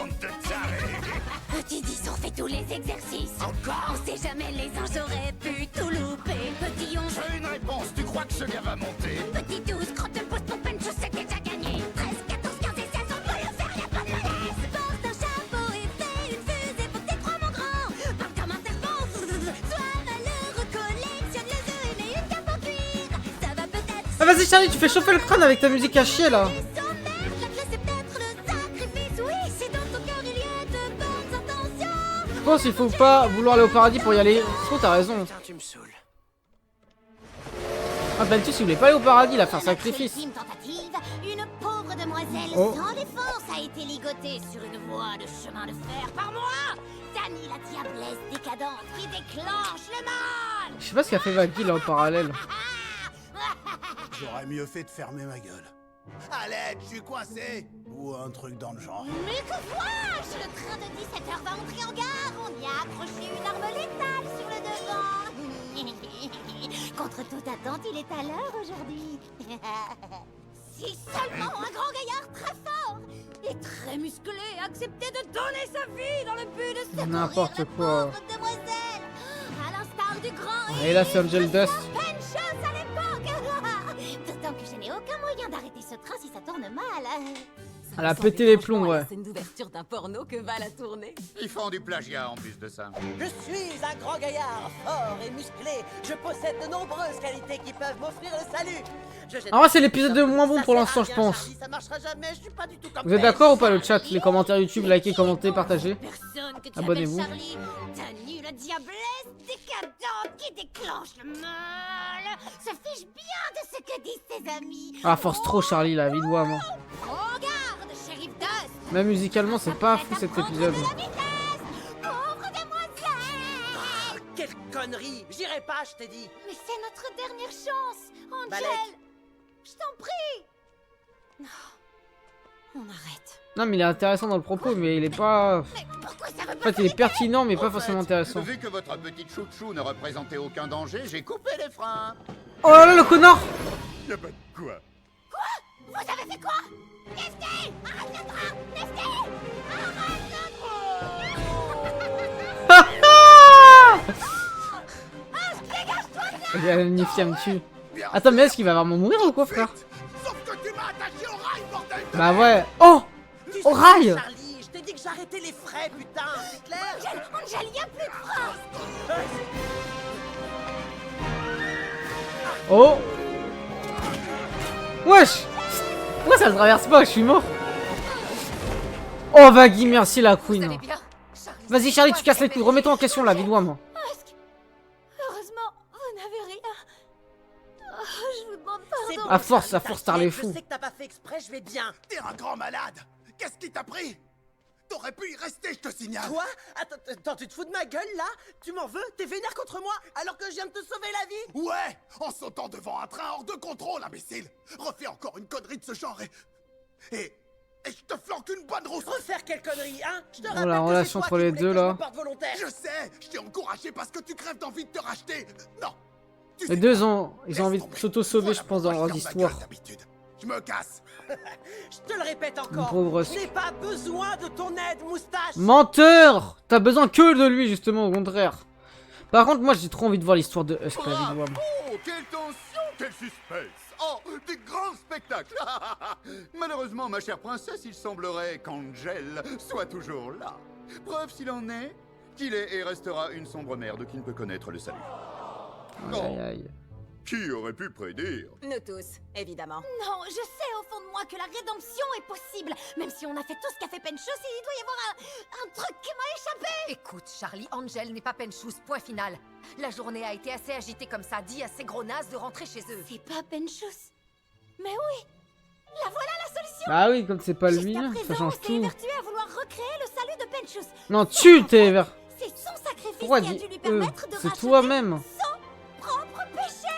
Speaker 8: Petit 10, on fait tous les exercices. Encore. On sait jamais, les anges auraient pu tout louper. Petit 11,
Speaker 5: J'ai une réponse, tu crois que ce gars va monter?
Speaker 8: petit 12, quand te pose ton peine, c'est déjà gagné. 13, 14, 15 et 16, on peut le faire, y'a pas de malaise. Porte un chapeau et fais une fusée, faut que t'es trois mon grand. Parle comme un serpent, sois malheureux, collectionne les œufs et mets une cape en cuir. Ça va peut-être
Speaker 1: Ah vas-y Charlie, tu fais chauffer le crâne avec ta musique cachée là.
Speaker 8: les sommaires, la classe c'est peut-être le sacrifice. Oui, si dans ton cœur il y a de bonnes intentions.
Speaker 1: Je pense qu'il faut pas vouloir aller au paradis pour y aller. Oh, t'as raison.
Speaker 6: Putain, tu me saoules.
Speaker 1: Ah Balthus, il voulait pas aller au paradis, il a fait un sacrifice.
Speaker 3: Ultime tentative, une pauvre demoiselle
Speaker 1: Oh.
Speaker 3: sans défense a été ligotée sur une voie de chemin de fer par moi, Dani la diablesse décadente qui déclenche le mal.
Speaker 1: Je sais pas ce qu'a fait Vaggy là en parallèle.
Speaker 9: J'aurais mieux fait de fermer ma gueule. Allez, je suis coincé. Ou un truc dans le genre.
Speaker 3: Mais que vois-je? Le train de 17h va entrer en gare. On y a accroché une arme létale sur le devant. Contre toute attente, il est à l'heure aujourd'hui. Si seulement un grand gaillard très fort et très musclé acceptait de donner sa vie dans le but de secourir
Speaker 1: N'importe
Speaker 3: la
Speaker 1: quoi.
Speaker 3: pauvre demoiselle. À l'instar du grand
Speaker 1: Et là c'est Angel Dust.
Speaker 3: Penchos à l'époque. D'autant que je n'ai aucun moyen d'arrêter ce train si ça tourne mal.
Speaker 4: Ça
Speaker 1: Elle a
Speaker 4: ressemble
Speaker 1: pété les
Speaker 4: franchement
Speaker 1: plombs,
Speaker 4: à la
Speaker 1: ouais.
Speaker 4: scène d'ouverture d'un porno que Val a tourné.
Speaker 5: Ils font du plagiat en plus de ça.
Speaker 6: Je suis un grand gaillard, fort et musclé. Je possède de nombreuses qualités qui peuvent m'offrir le salut.
Speaker 1: En vrai, c'est l'épisode le moins bon pour l'instant, je pense.
Speaker 6: Ça marchera jamais, je suis pas du tout comme
Speaker 1: Vous êtes d'accord ou pas le chat? Les commentaires YouTube, likez, commentez, partagez.
Speaker 3: Personne que tu
Speaker 1: Abonnez-vous.
Speaker 3: appelles Charlie, Dani la diablesse décadente qui déclenche le mal, se fiche bien de ce que disent ses amis.
Speaker 1: Ah force trop Charlie là, vite moi.
Speaker 3: Regarde, shérif Dust.
Speaker 1: Même musicalement c'est pas fou cet épisode.
Speaker 3: De la vitesse, pauvre demoiselle.
Speaker 6: Ah, quelle connerie. J'irai pas, je t'ai dit.
Speaker 3: Mais c'est notre dernière chance, Angel.
Speaker 6: Balek.
Speaker 3: Je t'en prie. Non, on arrête.
Speaker 1: Non mais il est intéressant dans le propos mais il est pas...
Speaker 3: Mais pourquoi ça veut
Speaker 1: En
Speaker 3: pas
Speaker 1: fait il est pertinent mais pas
Speaker 5: En
Speaker 1: forcément
Speaker 5: fait,
Speaker 1: intéressant.
Speaker 5: Vu que votre petite chouchou ne représentait aucun danger, j'ai coupé les freins.
Speaker 1: Oh là là le connard.
Speaker 5: Y'a pas de quoi.
Speaker 3: Vous avez fait quoi? Nifty, arrête le train. Nifty, arrête le train.
Speaker 1: Nifty elle me tue. Attends mais est-ce qu'il va vraiment mourir ou quoi frère?
Speaker 9: Sauf que tu m'as attaché au rail, bordel de
Speaker 1: Bah ouais. Oh.
Speaker 6: Tu
Speaker 1: Au
Speaker 6: sais,
Speaker 1: rail.
Speaker 6: Charlie, je t'ai dit que j'arrêtais les frais, putain, c'est clair.
Speaker 3: Angel, y a plus de frein.
Speaker 1: Oh. Wesh. Pourquoi ça le traverse pas? Je suis mort. Oh, Vaggy, merci la
Speaker 2: Vous allez
Speaker 1: queen.
Speaker 2: bien Charlie,
Speaker 1: Vas-y,
Speaker 2: c'est
Speaker 1: Charlie,
Speaker 2: quoi
Speaker 1: tu casses les
Speaker 2: cette
Speaker 1: couilles. Remets-toi en question, là, vide-moi, moi.
Speaker 3: Heureusement, vous n'avez rien. Oh, je vous demande
Speaker 6: C'est
Speaker 3: pardon.
Speaker 1: À force,
Speaker 6: Charlie,
Speaker 1: à force, t'as les
Speaker 6: t'inquiète,
Speaker 1: fous.
Speaker 6: Je sais que t'as pas fait exprès, je vais bien.
Speaker 9: T'es un grand malade. Qu'est-ce qui t'a pris? T'aurais pu y rester, je te signale.
Speaker 6: Quoi? Attends, tu te fous de ma gueule là? Tu m'en veux? T'es vénère contre moi alors que je viens de te sauver la vie?
Speaker 9: Ouais, en sautant devant un train hors de contrôle, imbécile. Refais encore une connerie de ce genre et je te flanque une bonne rousse.
Speaker 6: Refaire quelle connerie, hein? Je te
Speaker 1: Oh,
Speaker 6: rappelle
Speaker 1: la
Speaker 6: que c'est
Speaker 1: relation
Speaker 6: toi
Speaker 1: entre
Speaker 6: qui
Speaker 1: les
Speaker 6: voulais
Speaker 1: deux,
Speaker 6: que je
Speaker 1: là.
Speaker 6: me porte volontaire.
Speaker 9: Je sais, je t'ai encouragé parce que tu crèves d'envie de te racheter. Non. Tu
Speaker 1: Les
Speaker 9: sais
Speaker 1: deux
Speaker 9: quoi?
Speaker 1: ont, ils ont envie de
Speaker 9: Laisse tomber.
Speaker 1: s'auto-sauver,
Speaker 9: Voilà
Speaker 1: je pense, dans
Speaker 9: pourquoi
Speaker 1: leur
Speaker 9: je ferme ma
Speaker 1: histoire.
Speaker 9: gueule d'habitude. Je me casse.
Speaker 6: Je te le répète encore.
Speaker 1: pauvre
Speaker 6: Je n'ai pas besoin de ton aide, moustache.
Speaker 1: Menteur! T'as besoin que de lui, justement, au contraire. Par contre, moi, j'ai trop envie de voir l'histoire de Husk, là, vide-moi.
Speaker 5: Oh, quelle tension, quel suspense! Oh, des grands spectacles! Malheureusement, ma chère princesse, il semblerait qu'Angel soit toujours là. Preuve s'il en est, qu'il est et restera une sombre merde qui ne peut connaître le salut.
Speaker 1: Aïe, aïe, aïe.
Speaker 5: Qui aurait pu prédire?
Speaker 4: Nous tous, évidemment.
Speaker 3: Non, je sais au fond de moi que la rédemption est possible. Même si on a fait tout ce qu'a fait Penchos, il doit y avoir un truc qui m'a échappé.
Speaker 2: Écoute, Charlie, Angel n'est pas Penchous, point final. La journée a été assez agitée comme ça, dis à ces gros nazes de rentrer chez eux.
Speaker 3: C'est pas Penchos. Mais oui, la voilà la solution.
Speaker 1: Bah oui, comme c'est pas lui,
Speaker 3: Jusqu'à
Speaker 1: ça
Speaker 3: présent,
Speaker 1: change
Speaker 3: on s'est
Speaker 1: tout.
Speaker 3: évertué à vouloir recréer le salut de Penchos.
Speaker 1: Non, tu t'es vers.
Speaker 3: C'est son sacrifice
Speaker 1: Pourquoi
Speaker 3: qui a
Speaker 1: dis
Speaker 3: dû lui permettre de
Speaker 1: c'est
Speaker 3: racheter
Speaker 1: toi-même.
Speaker 3: son propre péché.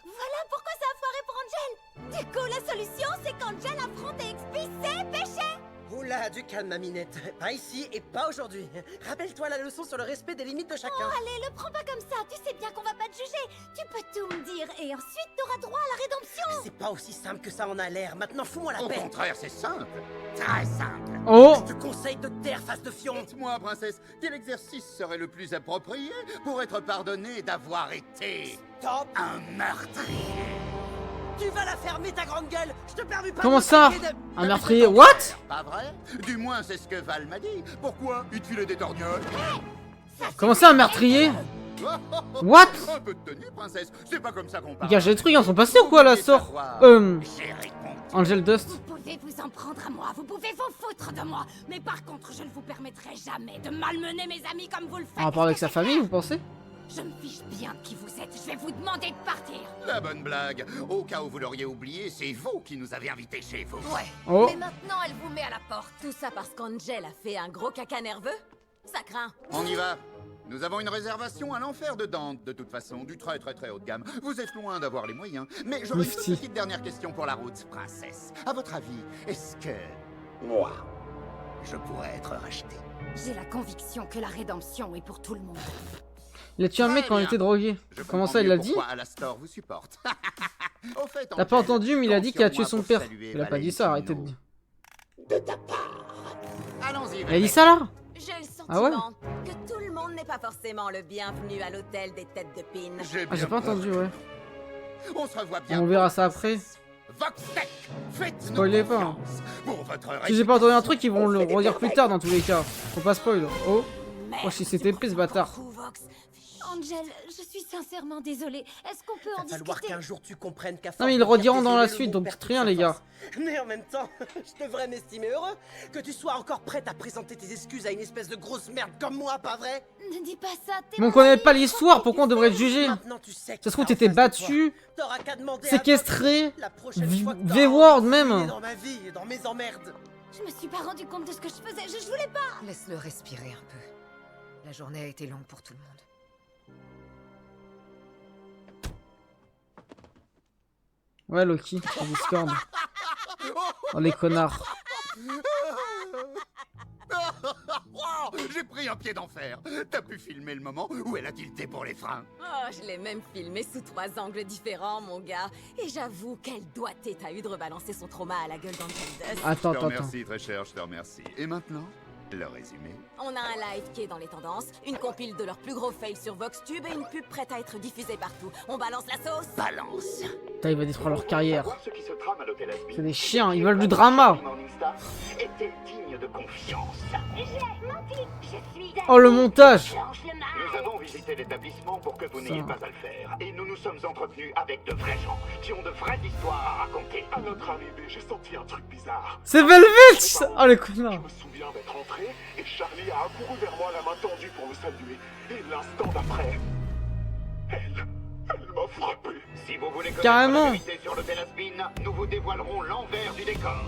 Speaker 3: Voilà pourquoi ça a foiré pour Angel. Du coup, la solution, c'est qu'Angel affronte et expie ses péchés.
Speaker 6: Oula, du calme, ma minette. Pas ici et pas aujourd'hui. Rappelle-toi la leçon sur le respect des limites de chacun.
Speaker 3: Oh, allez, le prends pas comme ça. Tu sais bien qu'on va pas te juger. Tu peux tout me dire et ensuite t'auras droit à la rédemption.
Speaker 6: C'est pas aussi simple que ça en a l'air. Maintenant, fous-moi la
Speaker 5: Au
Speaker 6: paix.
Speaker 5: contraire, c'est simple. Très simple.
Speaker 1: Oh!
Speaker 6: Je te conseille de te taire, face de fion.
Speaker 5: Dites-moi, princesse, quel exercice serait le plus approprié pour être pardonné d'avoir été
Speaker 6: Top.
Speaker 5: un meurtrier?
Speaker 6: Tu vas la fermer, ta grande gueule. Je te permets pas.
Speaker 1: Comment
Speaker 6: de
Speaker 1: ça?
Speaker 6: me tailler
Speaker 1: Un meurtrier? What?
Speaker 5: Pas vrai? Du moins, c'est ce que Val m'a dit. Pourquoi il te filait des torgnoles?
Speaker 1: Comment ça, un meurtrier? What?
Speaker 5: Un peu de tenue, princesse. C'est pas comme ça qu'on
Speaker 1: Il
Speaker 5: parle.
Speaker 1: gâche des trucs dans son passé ou quoi, la sort?
Speaker 5: J'ai répondu.
Speaker 1: Angel Dust.
Speaker 3: Vous pouvez vous en prendre à moi, vous pouvez vous foutre de moi. Mais par contre, je ne vous permettrai jamais de malmener mes amis comme vous le faites.
Speaker 1: En rapport avec sa famille, vous pensez?
Speaker 3: Je me fiche bien de qui vous êtes. Je vais vous demander de partir.
Speaker 5: La bonne blague. Au cas où vous l'auriez oublié, c'est vous qui nous avez invités chez vous.
Speaker 2: Ouais.
Speaker 1: Oh.
Speaker 2: Mais maintenant, elle vous met à la porte.
Speaker 4: Tout ça parce qu'Angel a fait un gros caca nerveux? Ça craint.
Speaker 5: On y va. Nous avons une réservation à l'enfer de Dante, de toute façon, du très très très haut de gamme. Vous êtes loin d'avoir les moyens. Mais j'aurais une toute
Speaker 1: Nifty.
Speaker 5: petite dernière question pour la route, princesse. À votre avis, est-ce que... moi, je pourrais être racheté?
Speaker 3: J'ai la conviction que la rédemption est pour tout le monde.
Speaker 1: Il a tué un mec quand il était drogué.
Speaker 5: Je
Speaker 1: Comment
Speaker 5: comprends
Speaker 1: ça, il
Speaker 5: mieux
Speaker 1: l'a dit?
Speaker 5: pourquoi Alastor vous supporte. Au fait,
Speaker 1: T'as pas
Speaker 5: Angel,
Speaker 1: entendu, mais il a
Speaker 5: compte
Speaker 1: dit
Speaker 5: sur
Speaker 1: qu'il a tué
Speaker 5: moi
Speaker 1: son
Speaker 5: pour
Speaker 1: père.
Speaker 5: saluer
Speaker 1: Il a pas dit ça, arrêtez de dire.
Speaker 5: de ta part. Allons-y,
Speaker 1: Il a dit ça là?
Speaker 4: J'ai le sentiment
Speaker 1: Ah ouais?
Speaker 4: que tout le monde n'est pas forcément le bienvenu à l'hôtel des têtes de pin.
Speaker 1: Ah, j'ai pas entendu, ouais.
Speaker 5: On se revoit bien.
Speaker 1: On verra ça après.
Speaker 5: Voxtech, faites-nous
Speaker 1: Spoilez pas, hein.
Speaker 5: confiance pour votre
Speaker 1: Si j'ai pas entendu un truc, ils vont le redire plus tard dans tous les cas. Faut pas spoil. Oh. Oh, si c'était épais ce bâtard.
Speaker 3: Angel, je suis sincèrement désolée. Est-ce qu'on peut en
Speaker 6: Va falloir
Speaker 3: discuter?
Speaker 6: qu'un jour tu comprennes qu'à
Speaker 1: Non, mais ils
Speaker 6: force
Speaker 1: le
Speaker 6: de
Speaker 1: rediront
Speaker 6: dire
Speaker 1: dans la
Speaker 6: désolé,
Speaker 1: suite,
Speaker 6: le
Speaker 1: donc
Speaker 6: monde perd
Speaker 1: rien,
Speaker 6: toute
Speaker 1: les
Speaker 6: sa
Speaker 1: gars.
Speaker 6: force. Mais en même temps, je devrais m'estimer heureux que tu sois encore prête à présenter tes excuses à une espèce de grosse merde comme moi, pas vrai?
Speaker 3: Ne dis pas ça, t'es
Speaker 1: Mais on
Speaker 3: mon
Speaker 1: connaît
Speaker 3: ami,
Speaker 1: pas
Speaker 3: je
Speaker 1: l'histoire,
Speaker 3: comprends
Speaker 1: pourquoi on
Speaker 3: que tu
Speaker 1: devrait te
Speaker 3: sais.
Speaker 1: juger?
Speaker 6: Maintenant tu sais que
Speaker 1: Ça se trouve,
Speaker 6: t'as en
Speaker 1: t'étais
Speaker 6: face de toi.
Speaker 1: battu,
Speaker 6: T'auras qu'à demander à
Speaker 1: séquestré,
Speaker 6: la prochaine fois que t'auras
Speaker 1: V-word
Speaker 6: envie de
Speaker 1: même.
Speaker 6: fouiller dans ma vie et dans mes emmerdes.
Speaker 3: Je me suis pas rendu compte de ce que je faisais. Je voulais pas.
Speaker 2: Laisse-le respirer un peu. La journée a été longue pour tout le monde.
Speaker 1: Ouais, Loki, sur Discord. Oh, les connards.
Speaker 5: Oh, j'ai pris un pied d'enfer. T'as pu filmer le moment où elle a tilté pour les freins.
Speaker 4: Oh, je l'ai même filmé sous 3 angles différents, mon gars. Et j'avoue, quelle doigté t'as eu de rebalancer son trauma à la gueule d'Angel Dust.
Speaker 1: Attends,
Speaker 5: Je te
Speaker 1: attends, attends.
Speaker 5: remercie, très cher, je te remercie. Et maintenant, le résumé.
Speaker 4: On a un live qui est dans les tendances, une compile de leurs plus gros fails sur VoxTube et une pub prête à être diffusée partout. On balance la sauce?
Speaker 5: Balance.
Speaker 1: Putain, il va détruire leur carrière.
Speaker 10: Ce qui se trame à l'hôtel Asby.
Speaker 1: C'est des chiens, ils veulent du drama.
Speaker 10: Morningstar est-elle digne de confiance?
Speaker 8: J'ai menti. Je suis
Speaker 1: Oh, le montage.
Speaker 8: Blanche le Mal.
Speaker 10: Nous avons visité choisissez l'établissement pour que vous n'ayez pas à le faire. Et nous nous sommes entretenus avec de vrais gens qui ont de vraies histoires à raconter. À notre arrivée, j'ai senti un truc bizarre.
Speaker 1: C'est Velvet. Oh le connard.
Speaker 10: Je me souviens d'être entré et Charlie a accouru vers moi la main tendue pour me saluer. Et l'instant d'après, elle m'a frappé.
Speaker 5: Si vous voulez connaître
Speaker 1: Carrément.
Speaker 5: la vérité sur l'hôtel Asbin, nous vous dévoilerons l'envers du décor.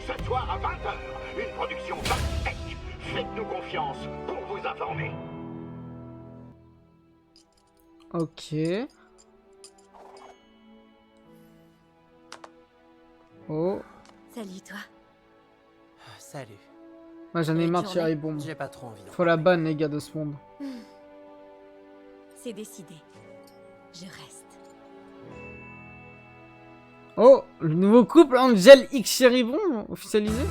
Speaker 5: Ce soir à 20h, une production Vox. Faites-nous confiance pour vous informer.
Speaker 1: Ok. Oh.
Speaker 3: Salut toi.
Speaker 6: Salut.
Speaker 1: Ouais, j'en ai
Speaker 3: Et
Speaker 1: marre de
Speaker 3: journée.
Speaker 1: Cherry Bomb.
Speaker 6: J'ai pas trop envie d'en
Speaker 1: Faut la banne, les gars, de ce monde.
Speaker 3: C'est décidé. Je reste.
Speaker 1: Oh, le nouveau couple Angel X Cherry Bomb officialisé.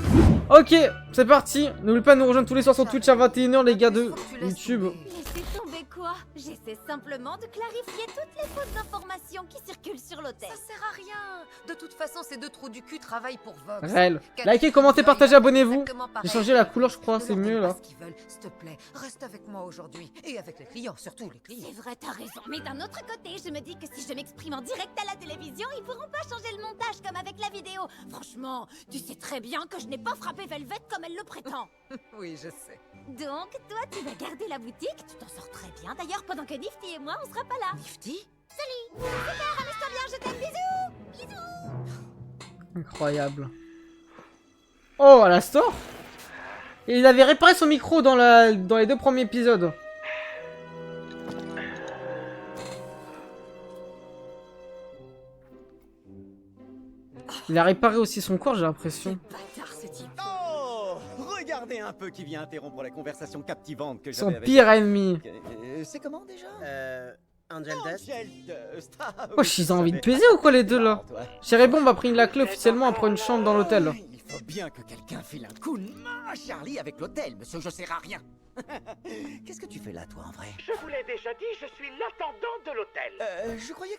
Speaker 1: Ok, c'est parti. N'oubliez pas de nous rejoindre tous les soirs sur Twitch à 21h, les gars de YouTube.
Speaker 3: Laissez tomber quoi? J'essaie simplement de clarifier toutes les fausses informations qui circulent sur l'hôtel.
Speaker 2: Ça sert à rien. De toute façon, ces deux trous du cul travaillent pour Vox.
Speaker 1: Réel.
Speaker 2: Cathy,
Speaker 1: Likez, commentez,
Speaker 2: Joy,
Speaker 1: partagez, abonnez-vous.
Speaker 2: exactement
Speaker 1: J'ai
Speaker 2: pareil.
Speaker 1: changé la couleur, je crois,
Speaker 2: Ne
Speaker 1: c'est
Speaker 2: leur
Speaker 1: mieux
Speaker 2: donne pas
Speaker 1: là.
Speaker 2: ce qu'ils veulent, s'il te plaît. Reste avec moi aujourd'hui. Et avec les clients, surtout les clients.
Speaker 3: C'est vrai, t'as raison. Mais d'un autre côté, je me dis que si je m'exprime en direct à la télévision, ils pourront pas changer le montage comme avec la vidéo. Franchement, tu sais très bien que je n'ai pas frappé Velvet comme elle le prétend.
Speaker 2: Oui, je sais.
Speaker 3: Donc, toi, tu vas garder la boutique. Tu t'en sors très bien d'ailleurs pendant que Nifty et moi, on sera pas là.
Speaker 2: Nifty?
Speaker 3: Salut. Super, amuse-toi bien, je t'aime. Bisous. Bisous.
Speaker 1: Incroyable. Oh, à la store. Et il avait réparé son micro dans les deux premiers épisodes. Il a réparé aussi son corps, j'ai l'impression.
Speaker 3: Bâtard, ce type.
Speaker 11: Oh, regardez un peu qui vient interrompre la conversation captivante que
Speaker 1: Son
Speaker 11: j'avais avec...
Speaker 1: pire ennemi.
Speaker 11: C'est comment déjà
Speaker 6: Angel Dust.
Speaker 11: Angel Dust. Ah,
Speaker 1: Oh, ils ont envie de baiser ou quoi les deux là? Cherry Bomb a pris la clé officiellement après une chambre dans l'hôtel.
Speaker 11: Il faut bien que quelqu'un file un coup de main à Charlie avec l'hôtel, monsieur, je sers à rien. Qu'est-ce que tu fais là, toi, en vrai?
Speaker 10: Je vous l'ai déjà dit, je suis l'intendant de l'hôtel.
Speaker 11: Je croyais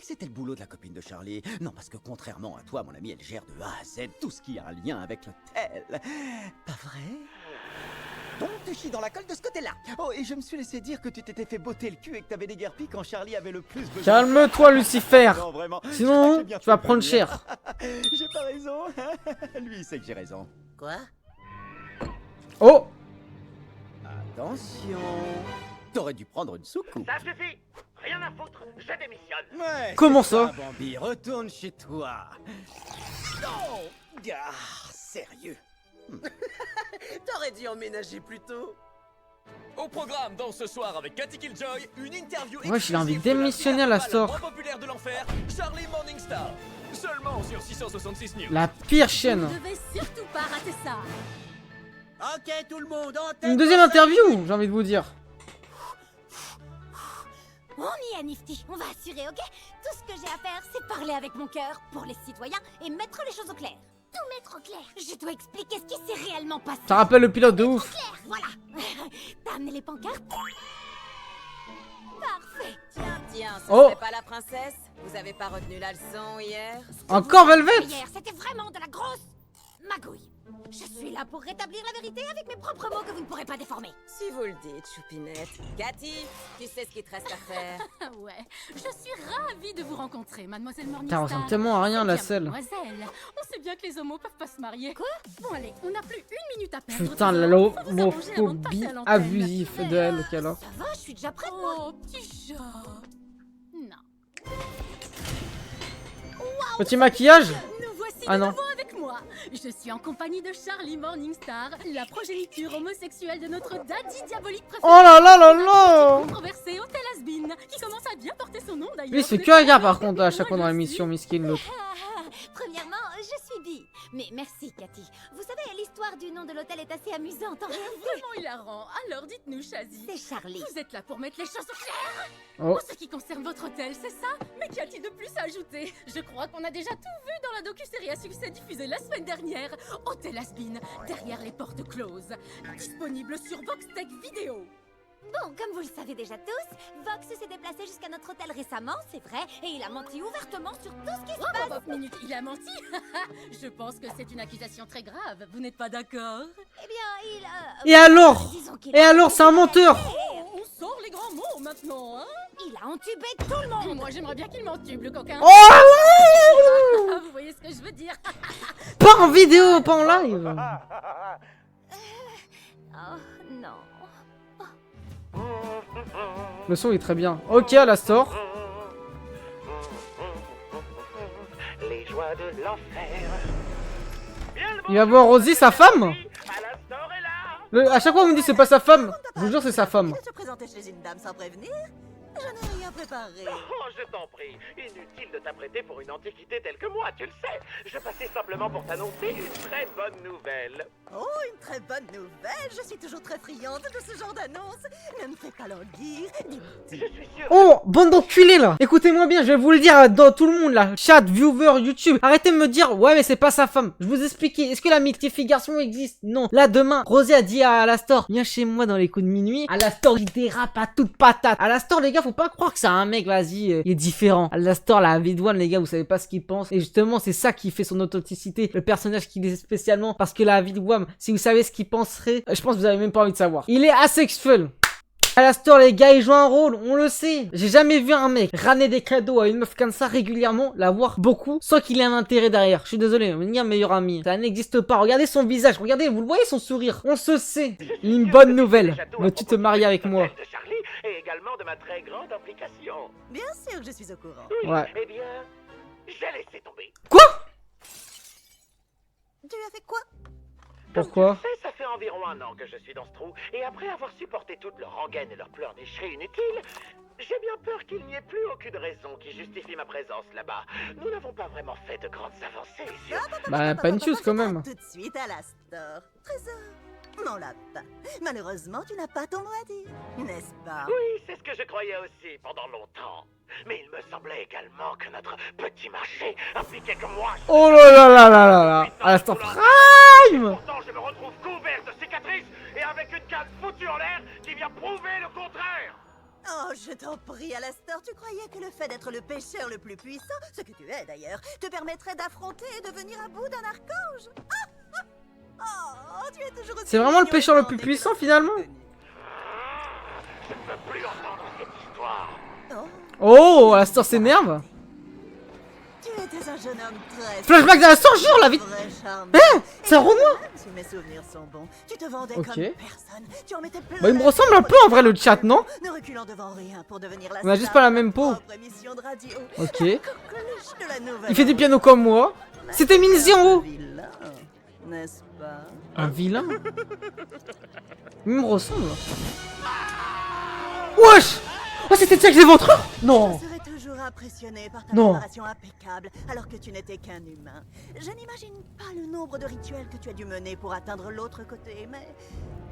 Speaker 11: que c'était le boulot de la copine de Charlie. Non, parce que contrairement à toi, mon ami, elle gère de A à Z tout ce qui a un lien avec l'hôtel. Pas vrai? Donc tu chies dans la colle de ce côté-là. Oh, et je me suis laissé dire que tu t'étais fait botter le cul et que t'avais déguerpi quand Charlie avait le plus besoin.
Speaker 1: Calme-toi, Lucifer.
Speaker 11: Non, vraiment.
Speaker 1: Sinon,
Speaker 11: J'ai bien
Speaker 1: tu vas
Speaker 11: fait de
Speaker 1: prendre
Speaker 11: venir.
Speaker 1: cher.
Speaker 11: J'ai pas raison. Lui, il sait que j'ai raison.
Speaker 6: Quoi?
Speaker 1: Oh.
Speaker 11: Attention. T'aurais dû prendre une soucoupe.
Speaker 10: Ça suffit. Rien à foutre, je démissionne.
Speaker 11: Ouais.
Speaker 1: Comment
Speaker 11: c'est
Speaker 1: ça
Speaker 11: Bambi, retourne chez toi. Non. Gars, sérieux.
Speaker 6: T'aurais dû emménager plus tôt.
Speaker 12: Au programme dans ce soir avec Cathy Killjoy, une interview
Speaker 1: Ouais, j'ai envie de
Speaker 12: exclusive de la
Speaker 1: démissionner à la
Speaker 12: fille
Speaker 1: store.
Speaker 12: moins populaire de l'enfer, Charlie Morningstar. Seulement sur 666 News.
Speaker 1: La pire chaîne.
Speaker 3: Vous devez surtout pas rater ça.
Speaker 6: Ok, tout le monde, en tête.
Speaker 1: Une deuxième interview, j'ai envie de vous dire.
Speaker 3: On y est, Nifty. On va assurer, ok? Tout ce que j'ai à faire, c'est parler avec mon cœur pour les citoyens et mettre les choses au clair. Tout mettre au clair. Je dois expliquer ce qui s'est réellement passé.
Speaker 1: Ça rappelle le pilote de ouf.
Speaker 3: Clair, voilà. T'as amené les pancartes? Parfait.
Speaker 4: Tiens, ce
Speaker 1: Oh.
Speaker 4: serait pas la princesse? Vous avez pas retenu la leçon hier?
Speaker 1: Encore Velvet.
Speaker 3: Hier, c'était vraiment de la grosse magouille. Je suis là pour rétablir la vérité avec mes propres mots que vous ne pourrez pas déformer.
Speaker 4: Si vous le dites, choupinette. Cathy, tu sais ce qu'il te reste à faire.
Speaker 13: Ouais, je suis ravie de vous rencontrer, mademoiselle
Speaker 1: Ça
Speaker 13: Morningstar.
Speaker 1: ressemble tellement à rien, la
Speaker 13: Bien,
Speaker 1: selle.
Speaker 13: Mademoiselle, on sait bien que les homos peuvent pas se marier. Quoi? Bon allez, on n'a plus une minute à perdre.
Speaker 1: Putain,
Speaker 13: Trésor. Faut vous arranger avant de
Speaker 1: l'homophobie
Speaker 13: passer à l'antenne.
Speaker 1: abusive de elle, ok alors.
Speaker 3: Ça va, je suis déjà prête,
Speaker 13: Oh, petit chat. Non.
Speaker 1: Petit maquillage.
Speaker 13: Nous voici
Speaker 1: Ah
Speaker 13: de
Speaker 1: non.
Speaker 13: nouveau avec moi. Je suis en compagnie de Charlie Morningstar, la progéniture homosexuelle de notre daddy diabolique préféré.
Speaker 1: Oh là là là là.
Speaker 13: Controversé Hôtel Asbin, qui commence à bien porter son nom d'ailleurs.
Speaker 1: Lui, il se fait que regard par contre à chaque fois dans l'émission, miskin l'autre.
Speaker 3: Premièrement, je suis bi. Mais merci, Cathy. Vous savez, l'histoire du nom de l'hôtel est assez amusante en réalité.
Speaker 13: Vraiment hilarant. Alors dites-nous, Chazy.
Speaker 3: C'est Charlie.
Speaker 13: Vous êtes là pour mettre les choses au clair.
Speaker 1: Oh.
Speaker 13: En ce qui concerne votre hôtel, c'est ça? Mais qu'y a-t-il de plus à ajouter? Je crois qu'on a déjà tout vu dans la docu-série à succès diffusée la semaine dernière. Hôtel Asbin, derrière les portes closes. Disponible sur Voxtech Vidéo.
Speaker 3: Bon, comme vous le savez déjà tous, Vox s'est déplacé jusqu'à notre hôtel récemment, c'est vrai, et il a menti ouvertement sur tout ce qui se passe.
Speaker 13: Minute, il a menti. Je pense que c'est une accusation très grave. Vous n'êtes pas d'accord?
Speaker 3: Eh bien, il a...
Speaker 1: Et alors?
Speaker 3: disons qu'il
Speaker 1: Et
Speaker 3: a-
Speaker 1: alors, c'est un menteur.
Speaker 13: On sort les grands mots maintenant, hein?
Speaker 3: Il a entubé tout le monde.
Speaker 13: Moi, j'aimerais bien qu'il m'entube, le coquin.
Speaker 1: Oh ouais.
Speaker 13: Vous voyez ce que je veux dire?
Speaker 1: Pas en vidéo, pas en live.
Speaker 3: Oh non.
Speaker 1: Le son est très bien. Ok, Alastor.
Speaker 14: Les joies de l'enfer.
Speaker 1: Il va voir Rosie, sa femme. À chaque fois, on me dit c'est pas sa femme. Je vous jure, c'est sa femme.
Speaker 6: Se présenter chez une dame sans prévenir? Je n'ai rien préparé.
Speaker 14: Oh, je t'en prie. Inutile de t'apprêter pour une antiquité telle que moi, tu le sais. Je passais simplement pour t'annoncer une très bonne nouvelle.
Speaker 6: Oh, une très bonne nouvelle. Je suis toujours très friande de ce genre d'annonce. Ne me fais pas languir.
Speaker 14: Je suis sûr.
Speaker 1: Oh, bande d'enculés là. Écoutez-moi bien, je vais vous le dire dans tout le monde là. Chat, viewer, YouTube. Arrêtez de me dire, ouais, mais c'est pas sa femme. Je vous explique. Est-ce que l'amitié fille-garçon existe? Non. Là, demain, Rosie a dit à Alastor, viens chez moi dans les coups de minuit. Alastor, il dérape à toute patate. Alastor, les gars, faut pas croire que c'est un mec, vas-y, il est différent. Alastor, la Vidouane, les gars, vous savez pas ce qu'il pense. Et justement, c'est ça qui fait son authenticité. Le personnage qu'il est spécialement. Parce que la Vidouane, si vous savez ce qu'il penserait, je pense que vous avez même pas envie de savoir. Il est asexuel. Alastor, les gars, il joue un rôle, on le sait. J'ai jamais vu un mec ramener des cadeaux à une meuf comme ça régulièrement, la voir beaucoup, sans qu'il ait un intérêt derrière. Je suis désolé, on est meilleur ami. Ça n'existe pas. Regardez son visage, regardez, vous le voyez son sourire. On se sait. Une bonne nouvelle. Veux-tu te marier avec moi?
Speaker 14: De Charlie et également de ma très grande implication.
Speaker 6: Bien sûr que je suis au courant.
Speaker 14: Oui,
Speaker 1: Ouais.
Speaker 14: eh bien, j'ai laissé tomber.
Speaker 1: Quoi?
Speaker 6: Tu as fait quoi?
Speaker 1: Pourquoi?
Speaker 14: Tu sais, ça fait environ 1 an que je suis dans ce trou, et après avoir supporté toutes leurs rengaines et leurs pleurnicheries inutiles, j'ai bien peur qu'il n'y ait plus aucune raison qui justifie ma présence là-bas. Nous n'avons pas vraiment fait de grandes avancées sur...
Speaker 1: Bah, pas une chose quand même.
Speaker 6: Tout de suite à Alastor. Trésor, mon lapin. Malheureusement, tu n'as pas ton mot à dire, n'est-ce pas?
Speaker 14: Oui, c'est ce que je croyais aussi pendant longtemps. Mais il me semblait également que notre petit marché impliquait que moi...
Speaker 1: Oh là là là là là là. Alastor Prime.
Speaker 14: Pourtant, je me retrouve couvert de cicatrices et avec une canne foutue en l'air qui vient prouver le contraire.
Speaker 6: Oh, je t'en prie, Alastor, tu croyais que le fait d'être le pêcheur le plus puissant, ce que tu es d'ailleurs, te permettrait d'affronter et de venir à bout d'un archange? Oh, tu es toujours aussi
Speaker 1: C'est vraiment le
Speaker 6: mignon
Speaker 1: pêcheur le
Speaker 6: et
Speaker 1: plus
Speaker 6: tendre
Speaker 1: puissant finalement?
Speaker 14: Je ne peux plus entendre cette histoire.
Speaker 1: Oh, Alastor s'énerve.
Speaker 6: Tu étais un jeune homme très...
Speaker 1: Flashback d'Alastor, jure la vie.
Speaker 6: Vrai charme.
Speaker 1: Hein? C'est un Renoir?
Speaker 6: Si mes souvenirs sont bons, tu te vendais
Speaker 1: Ok.
Speaker 6: comme personne. Tu en mettais plein
Speaker 1: Bah, il me
Speaker 6: la
Speaker 1: ressemble un
Speaker 6: gueule
Speaker 1: peu en vrai le chat, non?
Speaker 6: Ne reculant devant rien pour devenir la
Speaker 1: On a juste
Speaker 6: star
Speaker 1: pas la
Speaker 6: de
Speaker 1: même
Speaker 6: ta
Speaker 1: peau.
Speaker 6: propre émission de radio.
Speaker 1: Ok.
Speaker 6: La coqueluche de la nouvelle
Speaker 1: Il fait du piano comme moi. C'était mignon, oh.
Speaker 6: Vilain, n'est-ce pas?
Speaker 1: Un vilain? Il me ressemble. Wesh! Oh, c'était Jack l'éventreur? Non!
Speaker 6: Je serais toujours impressionné par ta
Speaker 1: Non.
Speaker 6: préparation impeccable, alors que tu n'étais qu'un humain. Je n'imagine pas le nombre de rituels que tu as dû mener pour atteindre l'autre côté, mais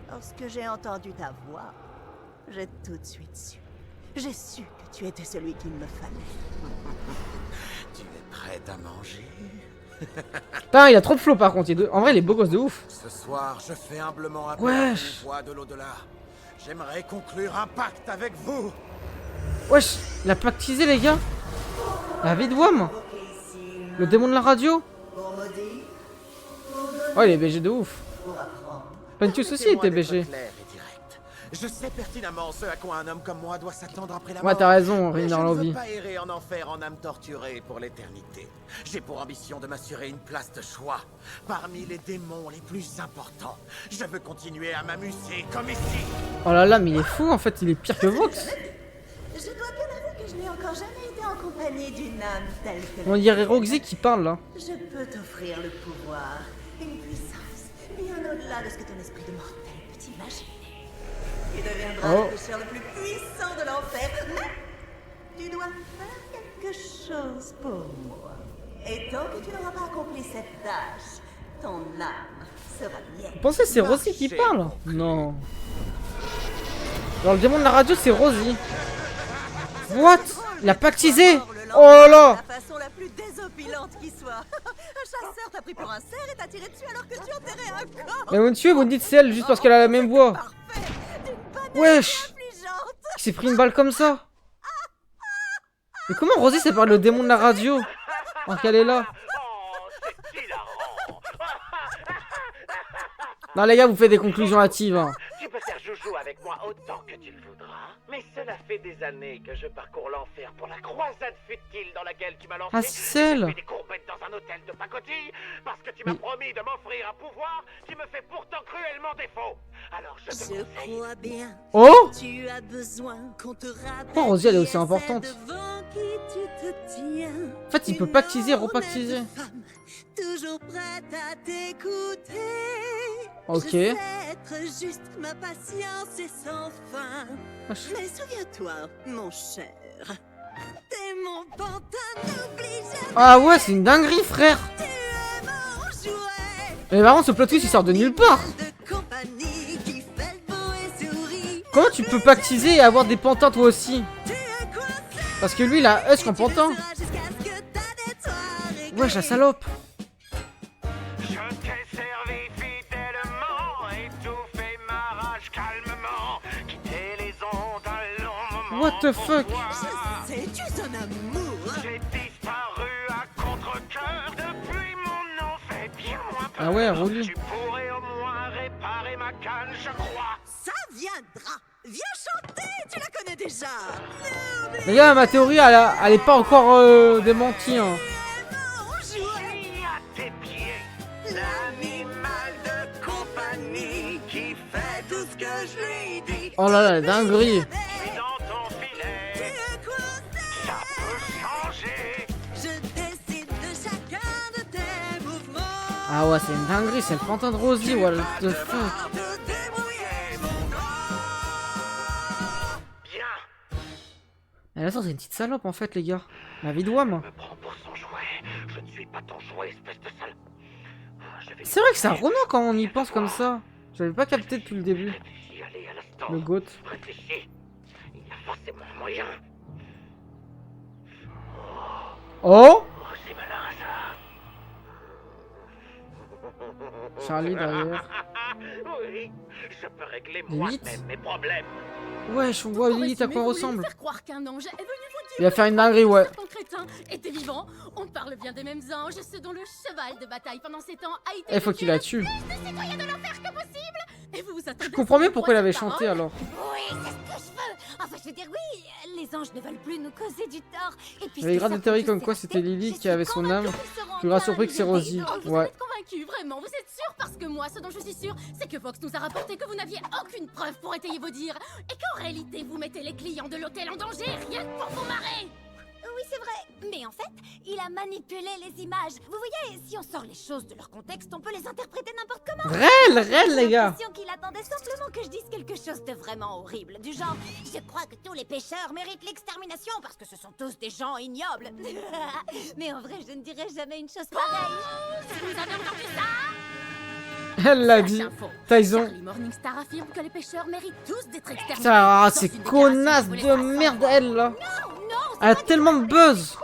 Speaker 6: lorsque j'ai entendu ta voix, j'ai tout de suite su. J'ai su que tu étais celui qu'il me fallait.
Speaker 9: Tu es prête à manger?
Speaker 1: Putain, il a trop de flow par contre. En vrai, il est beau gosse de ouf.
Speaker 9: Ce soir, je fais humblement appel
Speaker 1: Wesh.
Speaker 9: à une voix de l'au-delà. J'aimerais conclure un pacte avec vous.
Speaker 1: Wesh, il a pactisé les gars. La vie de Wam. Le démon de la radio. Oh, il est BG de ouf. Pentius aussi était BG.
Speaker 9: Clair et direct. Je sais pertinemment ce à quoi un homme comme moi doit s'attendre après la
Speaker 1: Ouais,
Speaker 9: mort.
Speaker 1: t'as raison,
Speaker 9: Mais
Speaker 1: Rainer
Speaker 9: je ne
Speaker 1: Lovie.
Speaker 9: veux pas errer en enfer en âme torturée pour l'éternité. J'ai pour ambition de m'assurer une place de choix parmi les démons les plus importants. Je veux continuer à m'amuser comme ici.
Speaker 1: Oh là là, mais il est fou en fait, il est pire que Vox.
Speaker 6: Je dois bien avouer que je n'ai encore jamais été en compagnie d'une âme telle que
Speaker 1: On dirait Roxy qui parle là.
Speaker 6: Je peux t'offrir le pouvoir, une puissance bien au-delà de ce que ton esprit de mortel peut imaginer. Tu deviendras
Speaker 1: Oh.
Speaker 6: le pécheur le plus puissant de l'enfer, mais tu dois faire quelque chose pour moi. Et tant que tu n'auras pas accompli cette tâche, ton âme sera mienne.
Speaker 1: Vous pensez que c'est Rosie qui parle? Non. Alors le démon de la radio c'est Rosie. What? Il a pactisé. Oh là.
Speaker 6: La façon la plus désopilante qui soit. Un chasseur t'a pris pour un cerf et t'a tiré dessus alors que tu enterrais un corps.
Speaker 1: Mais vous me tuez, vous me dites c'est elle juste parce qu'elle a la même voix. Wesh. Il s'est pris une balle comme ça. Mais comment Rosie s'est parlé le démon de la radio? Alors qu'elle est là. Non les gars, vous faites des conclusions hâtives hein.
Speaker 14: Tu peux faire joujou avec moi autant que tu le voudras. années que je parcours l'enfer pour la croisade futile dans laquelle tu m'as lancé.
Speaker 1: Ah, c'est elle.
Speaker 14: J'ai fait des courbettes dans un hôtel de pacotille parce que tu m'as promis de m'offrir un pouvoir qui me fait pourtant cruellement défaut. Alors je te conseille...
Speaker 8: crois bien.
Speaker 1: Oh
Speaker 8: Tu as besoin qu'on te rappelle.
Speaker 1: Pourquoi Rosie elle est aussi importante?
Speaker 8: devant qui tu te tiens.
Speaker 1: En fait, il peut pactiser, repactiser.
Speaker 8: Toujours prête à t'écouter.
Speaker 1: Ok.
Speaker 8: Je sais être juste, ma patience est sans fin.
Speaker 1: Wesh.
Speaker 8: Mais souviens-toi, mon cher, t'es mon pantin, n'oublie jamais.
Speaker 1: Ah ouais, c'est une dinguerie, frère.
Speaker 8: Tu es mon jouet.
Speaker 1: Mais vraiment, ce plot twist, il sort de nulle part.
Speaker 8: De compagnie qui fait le beau et sourit.
Speaker 1: Comment tu peux pactiser et avoir des pantins toi aussi? Parce que lui, il a Husk en pantin. Wesh, la salope.
Speaker 14: Je t'ai servi fidèlement, étouffé ma rage calmement, quitté les ondes un long moment.
Speaker 1: What the fuck?
Speaker 8: Je sais, tu es un amour.
Speaker 14: J'ai disparu à contre-cœur, depuis mon nom fait bien moins peur.
Speaker 1: Ah ouais, relou.
Speaker 14: Tu pourrais au moins réparer ma canne, je crois.
Speaker 8: Ça viendra. Viens chanter, tu la connais déjà.
Speaker 1: Les gars, ma théorie, elle est pas encore démentie. Hein.
Speaker 14: Je suis à tes pieds, l'animal de compagnie qui fait tout ce que je lui dis.
Speaker 1: Oh là là, la dinguerie.
Speaker 14: Je suis dans ton filet, ça peut changer.
Speaker 8: Je décide de chacun de tes mouvements.
Speaker 1: Ah ouais, c'est une dinguerie, c'est le pantin de Rosie. What the fuck? Elle a c'est une petite salope en fait, les gars. La vie de Wam.
Speaker 14: Me prends pour son jouet. Je ne suis pas ton jouet, espèce de sale.
Speaker 1: C'est vrai que ça renaît quand on y pense comme ça. J'avais pas capté depuis le début.
Speaker 14: Réfléchis, allez, à l'instant.
Speaker 1: Le goat.
Speaker 14: Réfléchis. Il y a forcément un moyen.
Speaker 1: Oh,
Speaker 14: Oh, c'est malin, ça.
Speaker 1: Charlie derrière.
Speaker 14: Oui, je peux régler
Speaker 1: Lilith
Speaker 14: moi-même mes problèmes.
Speaker 1: Wesh, on voit Lilith à quoi elle
Speaker 13: Vous
Speaker 1: ressemble.
Speaker 13: voulez faire croire qu'un ange est venu vous dire
Speaker 1: Il va faire une dinguerie, ouais.
Speaker 13: que ton crétin était vivant. On parle bien des mêmes anges, ceux dont le cheval de bataille pendant ces temps a été
Speaker 1: Il faut qu'il la tue.
Speaker 13: plus de citoyens de l'enfer que possible. Et vous vous attendez.
Speaker 1: Je comprends mieux pourquoi il avait chanté alors.
Speaker 3: Oui, c'est ce que je veux. Enfin, je veux dire, oui, les anges ne veulent plus nous causer du tort. Et puis,
Speaker 1: Il y avait grave de théories comme quoi c'était Lilith qui avait son âme. Je suis grave surpris que c'est Rosie.
Speaker 13: Vous
Speaker 1: Ouais.
Speaker 13: êtes convaincu, vraiment, vous êtes sûr? Parce que moi, ce dont je suis sûr, c'est que Vox nous a rapporté que vous n'aviez aucune preuve pour étayer vos dires. Et qu'en réalité, vous mettez les clients de l'hôtel en danger, rien que pour vous marrer.
Speaker 3: Oui, c'est vrai. Mais en fait, il a manipulé les images. Vous voyez, si on sort les choses de leur contexte, on peut les interpréter n'importe comment.
Speaker 1: Réel, les
Speaker 3: J'ai
Speaker 1: gars.
Speaker 3: l'impression qu'il attendait simplement que je dise quelque chose de vraiment horrible. Du genre, je crois que tous les pêcheurs méritent l'extermination parce que ce sont tous des gens ignobles. Mais en vrai, je ne dirais jamais une chose pareille.
Speaker 13: Si vous avez entendu ça,
Speaker 1: Elle l'a dit. Tyson.
Speaker 13: Charlie Morningstar affirme que les pêcheurs méritent tous d'être exterminés.
Speaker 1: Putain, ah,
Speaker 13: Dans
Speaker 1: ces
Speaker 13: une
Speaker 1: connasses
Speaker 13: déclaration
Speaker 1: de
Speaker 13: que vous
Speaker 1: merde, elle là. Elle a tellement de buzz.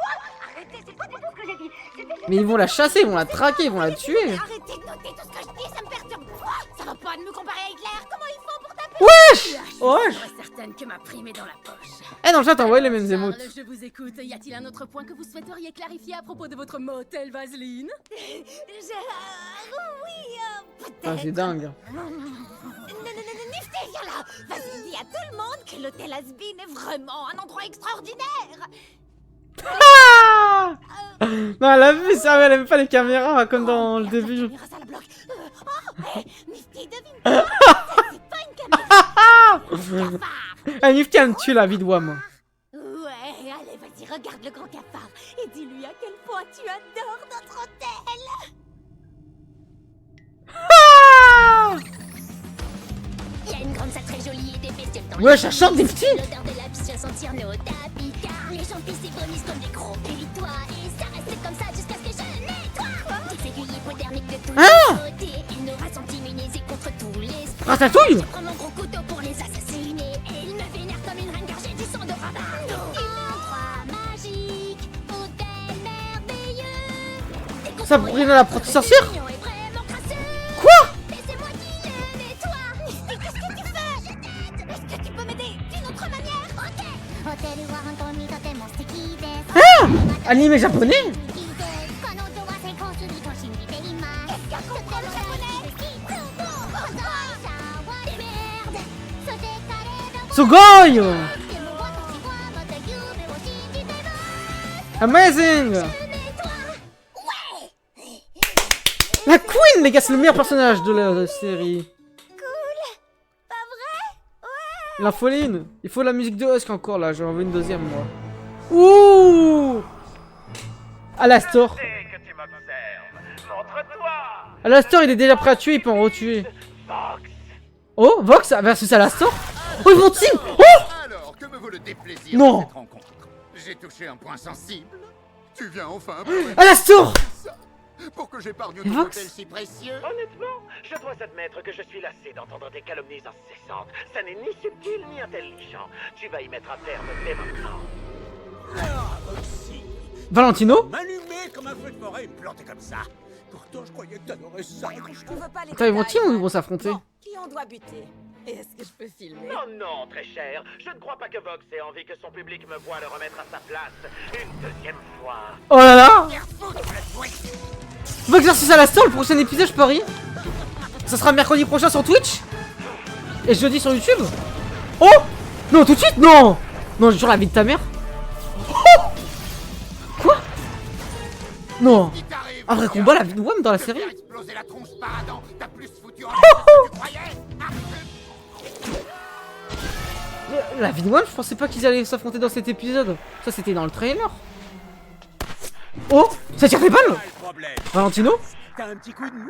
Speaker 1: Mais ils vont la chasser, ils vont la traquer, ils vont la tuer.
Speaker 3: Arrêtez de noter tout ce que je dis, ça me perturbe. Ça va pas de me comparer à Hitler. Comment ils font pour taper?
Speaker 1: Wesh.
Speaker 13: Je suis certaine que ma prime est dans la poche.
Speaker 1: Eh non, t'as envoyé les mêmes
Speaker 13: Charles,
Speaker 1: émotes.
Speaker 13: je vous écoute. Y a-t-il un autre point que vous souhaiteriez clarifier à propos de votre motel Vaseline?
Speaker 3: Oui, peut-être.
Speaker 1: Ah, c'est dingue.
Speaker 3: Nifty, viens là. Vas-y, dis à tout le monde que l'hôtel Asbin est vraiment un endroit extraordinaire.
Speaker 1: Ah non, elle a vu ça, elle aime pas les caméras comme dans le début.
Speaker 3: Ça la bloque. Nifty, devine pas. C'est pas une caméra.
Speaker 1: Ah, Nifty, elle me tue la vie de Wam.
Speaker 3: Ouais, allez, vas-y, regarde le grand cafard et dis-lui à quel point tu adores notre hôtel.
Speaker 8: Il y a une grande salle très jolie et des bestioles dans
Speaker 1: Ouais,
Speaker 8: les
Speaker 1: ça chante des petits.
Speaker 8: L'odeur de la piscine sentir nos tapis car les gens pissent et vomissent comme des gros péritoires et ça reste comme ça jusqu'à ce que je nettoie. Des aiguilles hypodermiques de tous les côtés. Ils nous rassemblent immunisés contre tous les sprays.
Speaker 1: Ratatouille.
Speaker 8: Je prends mon gros couteau pour les assassiner et ils me vénèrent comme une reine car j'ai du sang de rabat. Un endroit magique, hôtel merveilleux.
Speaker 1: Ça brûle dans la porte sorcière. Quoi? Ah, animé japonais. Sugoi. Amazing! La Queen, les gars, c'est le meilleur personnage de la série.
Speaker 8: Pas vrai?
Speaker 1: La foline. Il faut la musique de Husk encore là, j'en veux une deuxième moi. Ouh! Alastor.
Speaker 14: Que tu m'observes. Montre-toi.
Speaker 1: Alastor, il est déjà prêt à tuer, il peut en retuer.
Speaker 14: Vox.
Speaker 1: Oh, Vox versus Alastor? Oh, ils vont team! Oh!
Speaker 5: Alors, que me vaut le déplaisir
Speaker 1: Non.
Speaker 5: de cette rencontre? J'ai touché un point sensible. Tu viens enfin
Speaker 1: Alastor!
Speaker 5: pour que j'épargne
Speaker 1: Et
Speaker 5: ton
Speaker 1: Vox?
Speaker 5: hôtel si précieux.
Speaker 14: Honnêtement, je dois admettre que je suis lassé d'entendre des calomnies incessantes. Ça n'est ni subtil ni intelligent. Tu vas y mettre un terme dès maintenant.
Speaker 1: Valentino?
Speaker 9: M'allumer comme un feu de forêt et me planter comme ça. Pourtant, je croyais que t'adorais ça.
Speaker 4: On veut pas les
Speaker 1: Attends, ils vont
Speaker 4: détails.
Speaker 1: team ou ils vont s'affronter?
Speaker 4: Qui on doit buter? Et est-ce que je peux filmer?
Speaker 14: Non, non, très cher. Je ne crois pas que Vox ait envie que son public me voie le remettre à sa place une deuxième fois.
Speaker 1: Oh là là! Vox versus Alastor, le prochain épisode, je parie. Ça sera mercredi prochain sur Twitch. Et jeudi sur YouTube. Oh! Non, tout de suite, non! Non, j'ai toujours la vie de ta mère. Oh! Quoi? Non. Un vrai combat, la vie de Wham dans la série.
Speaker 5: Exploser la tronche par Adam. T'as plus foutu en l'air que tu croyais.
Speaker 1: La vie de Wham, je pensais pas qu'ils allaient s'affronter dans cet épisode. Ça, c'était dans le trailer. Oh! Ça tire des balles! Valentino?
Speaker 9: T'as un petit coup de mou?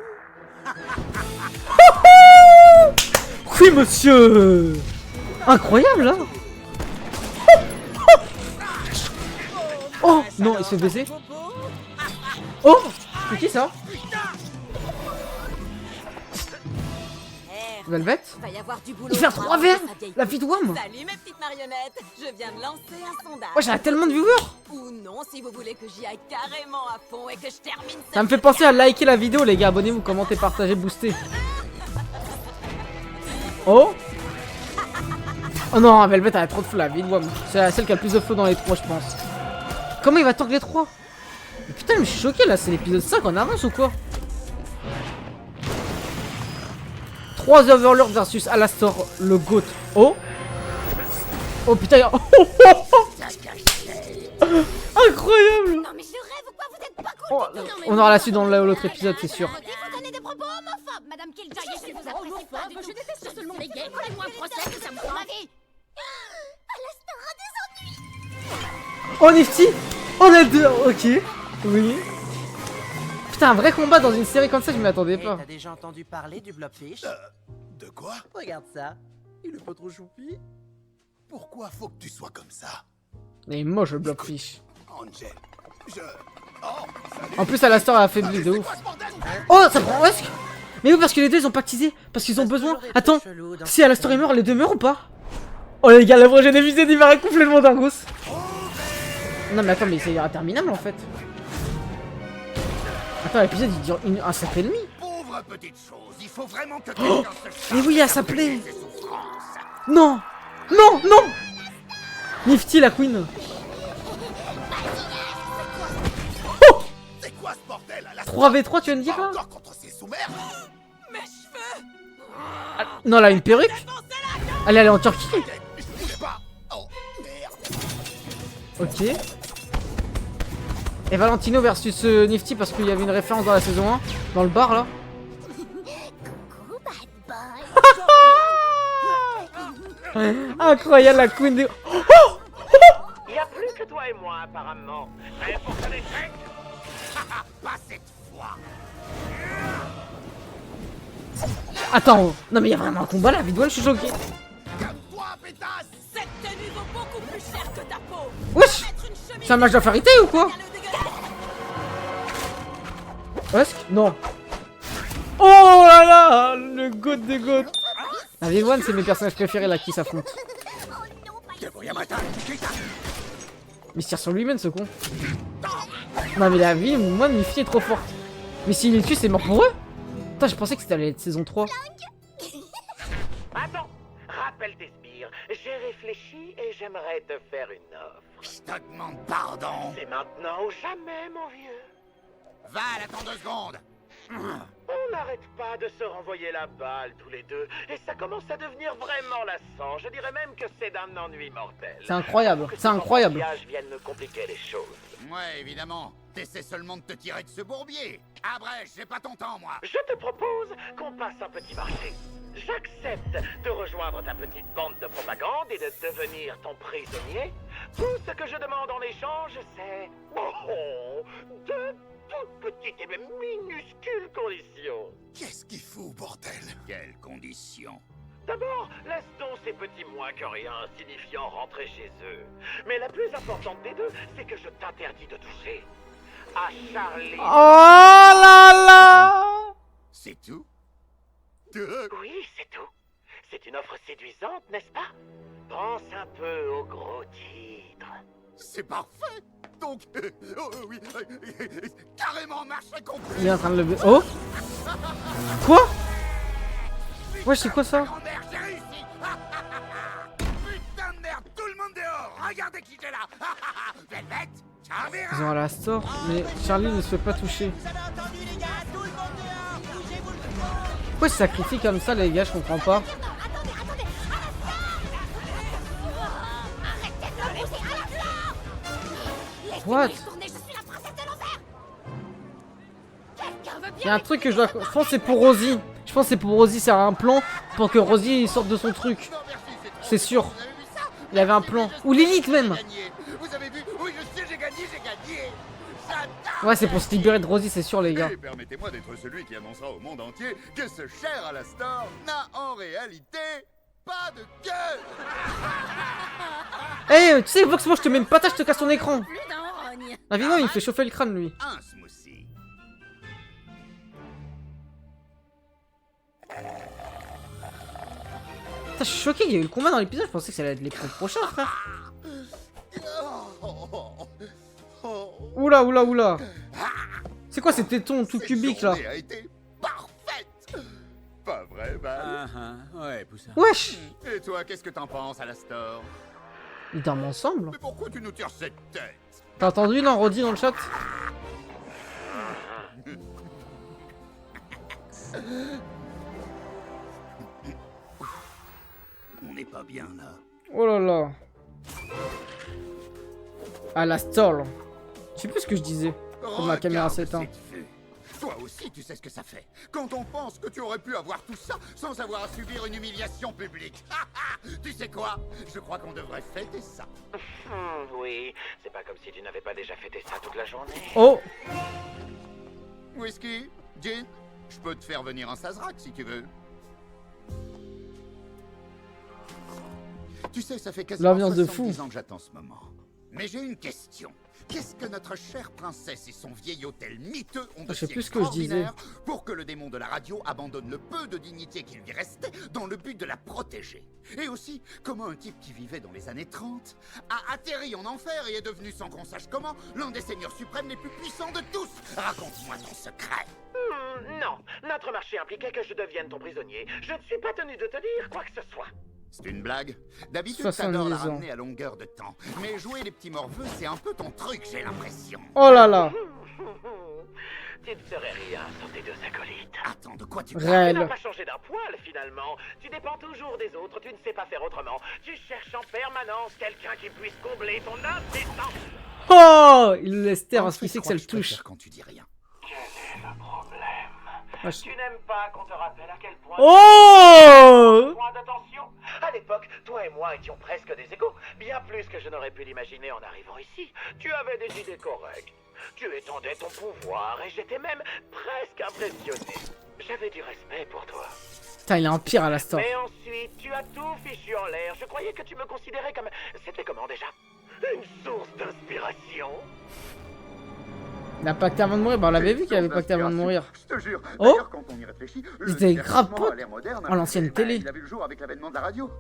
Speaker 1: Oui, monsieur! Incroyable, hein? Oh! Non, il se fait baiser. Oh! C'est qui ça? Velvet?
Speaker 4: Va y avoir du boulot.
Speaker 1: Il fait un
Speaker 4: pour
Speaker 1: 3
Speaker 4: avancer
Speaker 1: verres!
Speaker 4: sa vieille
Speaker 1: La vie de Wham!
Speaker 4: Salut mes petites marionnettes. Je viens de lancer un sondage.
Speaker 1: Ouais, j'ai tellement de viewers!
Speaker 4: Ou non, si vous voulez que j'y aille carrément à fond et que je termine
Speaker 1: Ça me fait penser à liker la vidéo, les gars. Abonnez-vous, commentez, partagez, boostez. Oh! Oh non, Velvet, elle a trop de flow, la vie de Wham. C'est celle qui a le plus de flow dans les 3, je pense. Comment il va tank les 3? Mais putain, mais je suis choqué là, c'est l'épisode 5 en avance ou quoi? 3 Overlords versus Alastor, le GOAT. Oh! Oh putain, oh, oh, oh, oh. Incroyable!
Speaker 8: Non mais je rêve ou quoi? Vous êtes pas cool
Speaker 1: Oh,
Speaker 8: du tout. Non, mais
Speaker 1: on aura la suite dans l'autre épisode, c'est sûr.
Speaker 8: vous tenez des propos homophobes, Madame Killjoy, et je ne vous apprécie pas du tout.
Speaker 13: Je déteste seulement les gays. Faites-moi un procès que ça me
Speaker 8: Ma
Speaker 13: fera.
Speaker 8: vie. Alastor a des ennuis.
Speaker 1: Oh Nifty! On a deux! Ok. Oui. Putain, un vrai combat dans une série comme ça, je m'y attendais pas.
Speaker 7: T'as déjà entendu parler du Blobfish?
Speaker 9: De quoi?
Speaker 7: Regarde ça. Il est pas trop choupi.
Speaker 9: Pourquoi faut que tu sois comme ça?
Speaker 1: Mais moche le Blobfish.
Speaker 9: Angel, je... Oh, salut.
Speaker 1: En plus, Alastor a affaibli de ouf. Oh, ça prend Husk! Mais oui, parce que les deux ils ont pactisé. Parce qu'ils ont besoin. Attends, si Alastor est mort, les deux meurent ou pas? Oh les gars, le prochain épisode il va recouvler le monde en grosse. Non mais attends, mais c'est interminable en fait. Attends, l'épisode il dure un sacré demi.
Speaker 5: Pauvre petite chose, il faut vraiment que
Speaker 1: Oh,
Speaker 5: quelqu'un se
Speaker 1: mais
Speaker 5: charge
Speaker 1: oui, elle
Speaker 5: de
Speaker 1: s'appelait.
Speaker 5: ses souffrances.
Speaker 1: Non! Non! Non! Nifty la queen.
Speaker 9: C'est quoi ce bordel? À la
Speaker 1: 3v3 tu viens de dire là?
Speaker 9: encore contre ses sous-mères?
Speaker 4: Mes cheveux.
Speaker 1: Non, elle a une perruque. Elle est allée en Turquie.
Speaker 9: Je voulais pas. Oh, merde.
Speaker 1: Ok. Et Valentino versus Nifty parce qu'il y avait une référence dans la saison 1. Dans le bar là.
Speaker 8: Coucou, bad boy.
Speaker 1: Incroyable la queen des...
Speaker 14: Il y a plus que toi et moi, apparemment. Prêt pour ton échec?
Speaker 5: Pas cette fois.
Speaker 1: Attends, non mais il y a vraiment un combat là, Vidouane, je suis choqué.
Speaker 9: Toi, pétasse.
Speaker 4: Cette tenue vaut beaucoup plus cher que ta peau.
Speaker 1: Wesh! C'est un match de farité ou quoi? Husk? Non. Oh là là! Le goat des goats. La Vidouane, c'est mes personnages préférés là qui s'affrontent. Mais il se tire sur lui-même ce con. Non mais la vie, moi, Nifty est trop forte. Mais s'il les tue, c'est mort pour eux? Putain, je pensais que c'était allait être saison 3.
Speaker 14: Attends, rappelle tes sbires. J'ai réfléchi et j'aimerais te faire une offre.
Speaker 5: Je te demande pardon.
Speaker 14: C'est maintenant ou jamais, mon vieux.
Speaker 5: Val, attends 2 secondes.
Speaker 14: On a n'arrêtent pas de se renvoyer la balle tous les deux, et ça commence à devenir vraiment lassant. Je dirais même que c'est d'un ennui mortel.
Speaker 1: C'est incroyable, c'est incroyable.
Speaker 14: Viennent me compliquer les choses.
Speaker 5: Ouais, évidemment. T'essaies seulement de te tirer de ce bourbier. Abrège, j'ai pas ton temps, moi.
Speaker 14: Je te propose qu'on passe un petit marché. J'accepte de rejoindre ta petite bande de propagande et de devenir ton prisonnier. Tout ce que je demande en échange, c'est... de toutes petites et même minuscules conditions.
Speaker 9: Qu'est-ce qu'il fout, bordel?
Speaker 5: Quelles conditions?
Speaker 14: D'abord, laisse donc ces petits moins que rien insignifiants rentrer chez eux. Mais la plus importante des deux, c'est que je t'interdis de toucher à Charlie.
Speaker 1: Oh là là!
Speaker 5: C'est tout?
Speaker 14: Oui, c'est tout. C'est une offre séduisante, n'est-ce pas? Pense un peu au gros titre.
Speaker 5: C'est parfait. Donc, oui, carrément marche accompli.
Speaker 1: Il est en train de lever. Oh! Quoi? Ouais, c'est quoi ça?
Speaker 5: Grand-mère, j'ai réussi. Putain de merde, tout le monde dehors. Regardez qui j'ai là. Velvet, Charlie.
Speaker 1: Ils ont à la store, mais Charlie ne se fait pas toucher. Pourquoi ils se sacrifient comme ça, les gars? Je comprends pas. What? Il y a un truc que je dois... Je pense que c'est pour Rosie. Je pense que c'est pour Rosie, c'est un plan pour que Rosie sorte de son truc. C'est sûr. Il y avait un plan. Ou Lilith même.
Speaker 5: Vous avez vu? Oui, je sais, j'ai gagné.
Speaker 1: Ouais, c'est pour se libérer de Rosie, c'est sûr, les gars.
Speaker 5: Et permettez-moi d'être celui qui annoncera au monde entier que ce cher Alastor n'a en réalité pas de gueule.
Speaker 1: Eh, tu sais, Vox, moi je te mets une patate, je te casse ton écran.
Speaker 4: Plus d'un rogne.
Speaker 1: Ah, non, il fait chauffer le crâne, lui.
Speaker 5: Un smoothie.
Speaker 1: Putain, je suis choqué, il y a eu le combat dans l'épisode, je pensais que ça allait être l'épisode prochain, frère. Oula, oula, oula. C'est quoi ces tétons tout cubiques là?
Speaker 5: A été parfaite. Pas vrai, Val?
Speaker 11: Ouais, poussa.
Speaker 1: Wesh.
Speaker 5: Et toi, qu'est-ce que t'en penses, Alastor?
Speaker 1: Ils dorment ensemble?
Speaker 5: Mais pourquoi tu nous tires cette tête?
Speaker 1: T'as entendu, non, Roddy, dans le chat?
Speaker 9: On n'est pas bien là.
Speaker 1: Oh là là. À la stall. Je sais plus ce que je disais. Comme la caméra s'éteint.
Speaker 5: Toi aussi, tu sais ce que ça fait. Quand on pense que tu aurais pu avoir tout ça sans avoir à subir une humiliation publique. Tu sais quoi? Je crois qu'on devrait fêter ça.
Speaker 14: Oui, c'est pas comme si tu n'avais pas déjà fêté ça toute la journée.
Speaker 1: Oh!
Speaker 5: Whisky? Gin? Je peux te faire venir un Sazerac si tu veux. Tu sais, ça fait quasiment
Speaker 1: L'ambiance de
Speaker 5: 70
Speaker 1: fou.
Speaker 5: ans que j'attends ce moment. Mais j'ai une question. Qu'est-ce que notre chère princesse et son vieil hôtel miteux ont de
Speaker 1: Je sais
Speaker 5: si
Speaker 1: plus ce que je disais.
Speaker 5: extraordinaire pour que le démon de la radio abandonne le peu de dignité qu'il lui restait dans le but de la protéger? Et aussi, comment un type qui vivait dans les années 30 a atterri en enfer et est devenu, sans qu'on sache comment, l'un des seigneurs suprêmes les plus puissants de tous? Raconte-moi ton secret.
Speaker 14: Non, notre marché impliquait que je devienne ton prisonnier. Je ne suis pas tenu de te dire quoi que ce soit.
Speaker 5: C'est une blague? D'habitude,
Speaker 1: 70
Speaker 5: t'adores la
Speaker 1: ans.
Speaker 5: ramener à longueur de temps. Mais jouer les petits morveux, c'est un peu ton truc, j'ai l'impression.
Speaker 1: Oh là là.
Speaker 14: Tu ne serais rien sans tes deux acolytes.
Speaker 5: Attends, de quoi tu
Speaker 1: Réel.
Speaker 14: Tu n'as pas changé d'un poil, finalement. Tu dépends toujours des autres, tu ne sais pas faire autrement. Tu cherches en permanence quelqu'un qui puisse combler ton impuissance.
Speaker 1: Oh! Il le laisse taire parce qu'il sait que ça le touche.
Speaker 5: Quand tu dis rien.
Speaker 14: Quel est le problème?
Speaker 1: Wesh.
Speaker 14: Tu n'aimes pas qu'on te rappelle à quel point...
Speaker 1: Oh!
Speaker 14: Point d'attention. À l'époque, toi et moi étions presque des égaux. Bien plus que je n'aurais pu l'imaginer en arrivant ici. Tu avais des idées correctes. Tu étendais ton pouvoir et j'étais même presque impressionné. J'avais du respect pour toi.
Speaker 1: Putain, il est un pire à la store.
Speaker 14: Mais ensuite, tu as tout fichu en l'air. Je croyais que tu me considérais comme... C'était comment déjà? Une source d'inspiration.
Speaker 1: Il a pacté avant de mourir. Bah, on l'avait vu qu'il avait pacté avant de mourir.
Speaker 5: Je te jure.
Speaker 1: Oh!
Speaker 5: D'ailleurs, quand on y réfléchit, le
Speaker 1: C'était grave
Speaker 5: divertissement
Speaker 1: pote
Speaker 5: à l'ère moderne,
Speaker 1: à l'ancienne télé.
Speaker 5: Il a vu le jour avec l'avènement de la radio.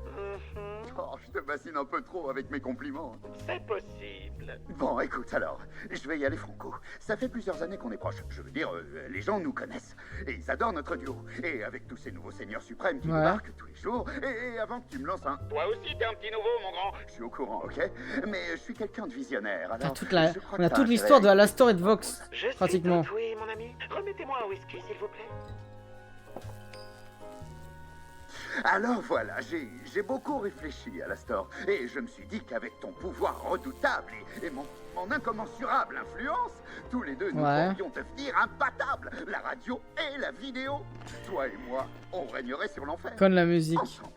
Speaker 5: Oh, je te bassine un peu trop avec mes compliments.
Speaker 14: C'est possible.
Speaker 5: Bon, écoute, alors, je vais y aller franco. Ça fait plusieurs années qu'on est proches. Je veux dire, les gens nous connaissent. Et ils adorent notre duo. Et avec tous ces nouveaux seigneurs suprêmes qui
Speaker 1: Ouais.
Speaker 5: débarquent tous les jours. Et avant que tu me lances un... Toi aussi, t'es un petit nouveau, mon grand. Je suis au courant, ok? Mais je suis quelqu'un de visionnaire.
Speaker 1: Putain,
Speaker 5: Alors,
Speaker 1: toute la...
Speaker 5: je crois
Speaker 1: On a
Speaker 5: que
Speaker 1: toute
Speaker 5: t'as
Speaker 1: l'histoire de
Speaker 5: intérêt.
Speaker 1: Alastor et de Vox.
Speaker 14: Je suis
Speaker 1: Pratiquement.
Speaker 14: tout oui, mon ami. Remettez-moi un whisky, s'il vous plaît.
Speaker 5: Alors voilà, j'ai beaucoup réfléchi, Alastor, et je me suis dit qu'avec ton pouvoir redoutable et mon incommensurable influence, tous les deux nous pourrions devenir imbattables, la radio et la vidéo. Toi et moi, on régnerait sur l'enfer.
Speaker 1: Comme la musique.
Speaker 5: Ensemble,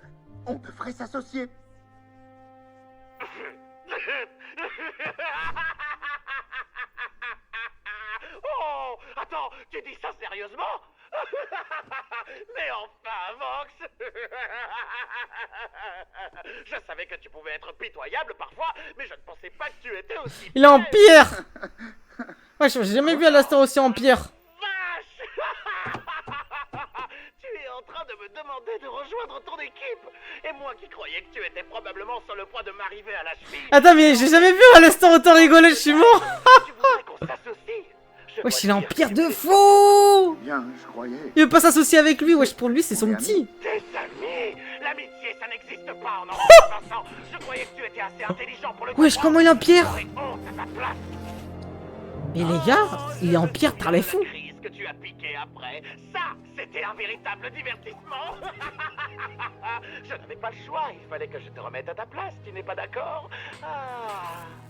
Speaker 5: on devrait s'associer.
Speaker 14: Oh, attends, tu dis ça sérieusement? Mais enfin, Vox. Je savais que tu pouvais être pitoyable parfois, mais je ne pensais pas que tu étais aussi...
Speaker 1: Il est en pierre. Ouais, j'ai jamais vu Alastor aussi en pierre.
Speaker 14: Tu es en train de me demander de rejoindre ton équipe. Et moi qui croyais que tu étais probablement sur le point de m'arriver à la cheville.
Speaker 1: Attends, mais j'ai jamais vu Alastor autant rigoler, je suis mort.
Speaker 14: Tu voudrais qu'on s'associe?
Speaker 1: Wesh, il est en pierre de fou.
Speaker 5: Bien, je croyais.
Speaker 1: Il veut pas s'associer avec lui, wesh, pour lui, c'est son petit.
Speaker 14: Tes amis? L'amitié, ça n'existe pas en enfant, Vincent. Je croyais que tu étais assez intelligent pour le
Speaker 1: Wesh, comment il est en pierre?
Speaker 14: J'aurais honte à ta place.
Speaker 1: Mais les gars, il est en pierre par les fous.
Speaker 14: Que tu as piqué après, ça, c'était un véritable divertissement. Je n'avais pas le choix, il fallait que je te remette à ta place, tu n'es pas d'accord?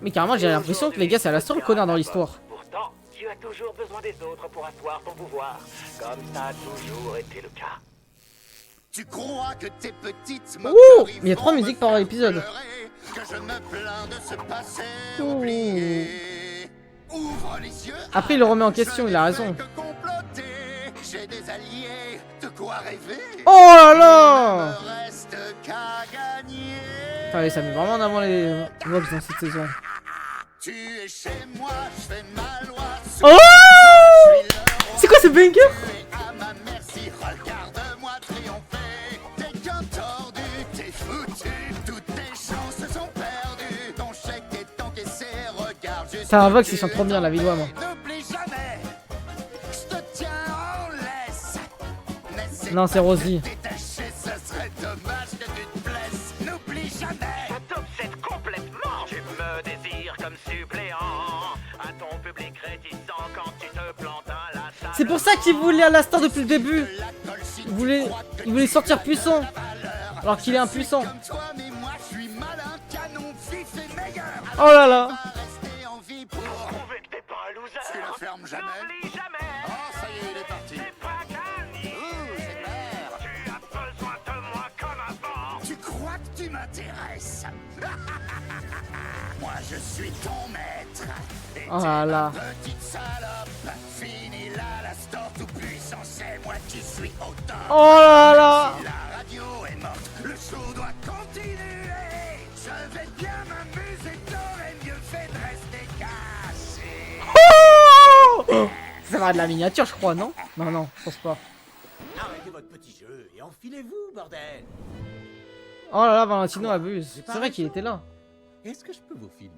Speaker 1: Mais carrément, j'ai l'impression que les gars, c'est Alastor le connard dans l'histoire.
Speaker 14: Pourtant, tu as toujours besoin des autres pour asseoir ton pouvoir, comme ça a toujours été le cas.
Speaker 5: Tu crois que tes petites
Speaker 1: Ouh, il y a 3 musiques par épisode.
Speaker 5: Que je me plains de ce passé oublié. Ouvre les yeux.
Speaker 1: Après, il le remet en question, il a raison.
Speaker 5: J'ai des alliés, de quoi rêver.
Speaker 1: Oh là là!
Speaker 5: Il me reste qu'à gagner.
Speaker 1: Allez, ça met vraiment en avant les Vox dans cette saison.
Speaker 5: Tu es chez moi, je fais ma loi.
Speaker 1: Oh! C'est quoi ce banger?
Speaker 5: À ma merci, regarde-moi triompher. T'es qu'un tordu, t'es foutu. Toutes tes chances sont perdues. Ton chèque est encaissé, regarde juste.
Speaker 1: C'est un Vox, il chante trop bien la vidéo, moi.
Speaker 5: N'oublie jamais, je te tiens en laisse.
Speaker 1: Non, c'est Rosie.
Speaker 5: Ce serait dommage que tu te blesses. N'oublie jamais.
Speaker 14: Ça t'obsède complètement. Tu me désires comme suppléant à ton public réticent quand tu te plantes à la salle.
Speaker 1: C'est pour ça qu'il voulait Alastor depuis le début. Il voulait sortir puissant. Alors qu'il est impuissant. Oh là là.
Speaker 14: Prouver que t'es pas un loser.
Speaker 5: Tu la fermes jamais.
Speaker 14: N'oublie jamais.
Speaker 5: Oh, ça y est, il est parti.
Speaker 14: C'est pas gagné.
Speaker 5: C'est clair.
Speaker 14: Tu as besoin de moi comme avant.
Speaker 5: Tu crois que tu m'intéresses? Moi, je suis ton maître. Et
Speaker 1: Oh là là.
Speaker 5: petite salope, fini là, Alastor tout puissant, c'est moi qui suis au top.
Speaker 1: Oh là là.
Speaker 5: Si la radio est morte, le show doit continuer. Je vais bien m'amuser, t'aurais mieux fait de rester caché.
Speaker 1: Oh! Ça va de la miniature, je crois, non? Non, non, je pense pas.
Speaker 9: Arrêtez votre petit jeu et enfilez-vous, bordel.
Speaker 1: Oh là là, Valentino abuse. C'est vrai qu'il était là.
Speaker 9: Est-ce que je peux vous filmer?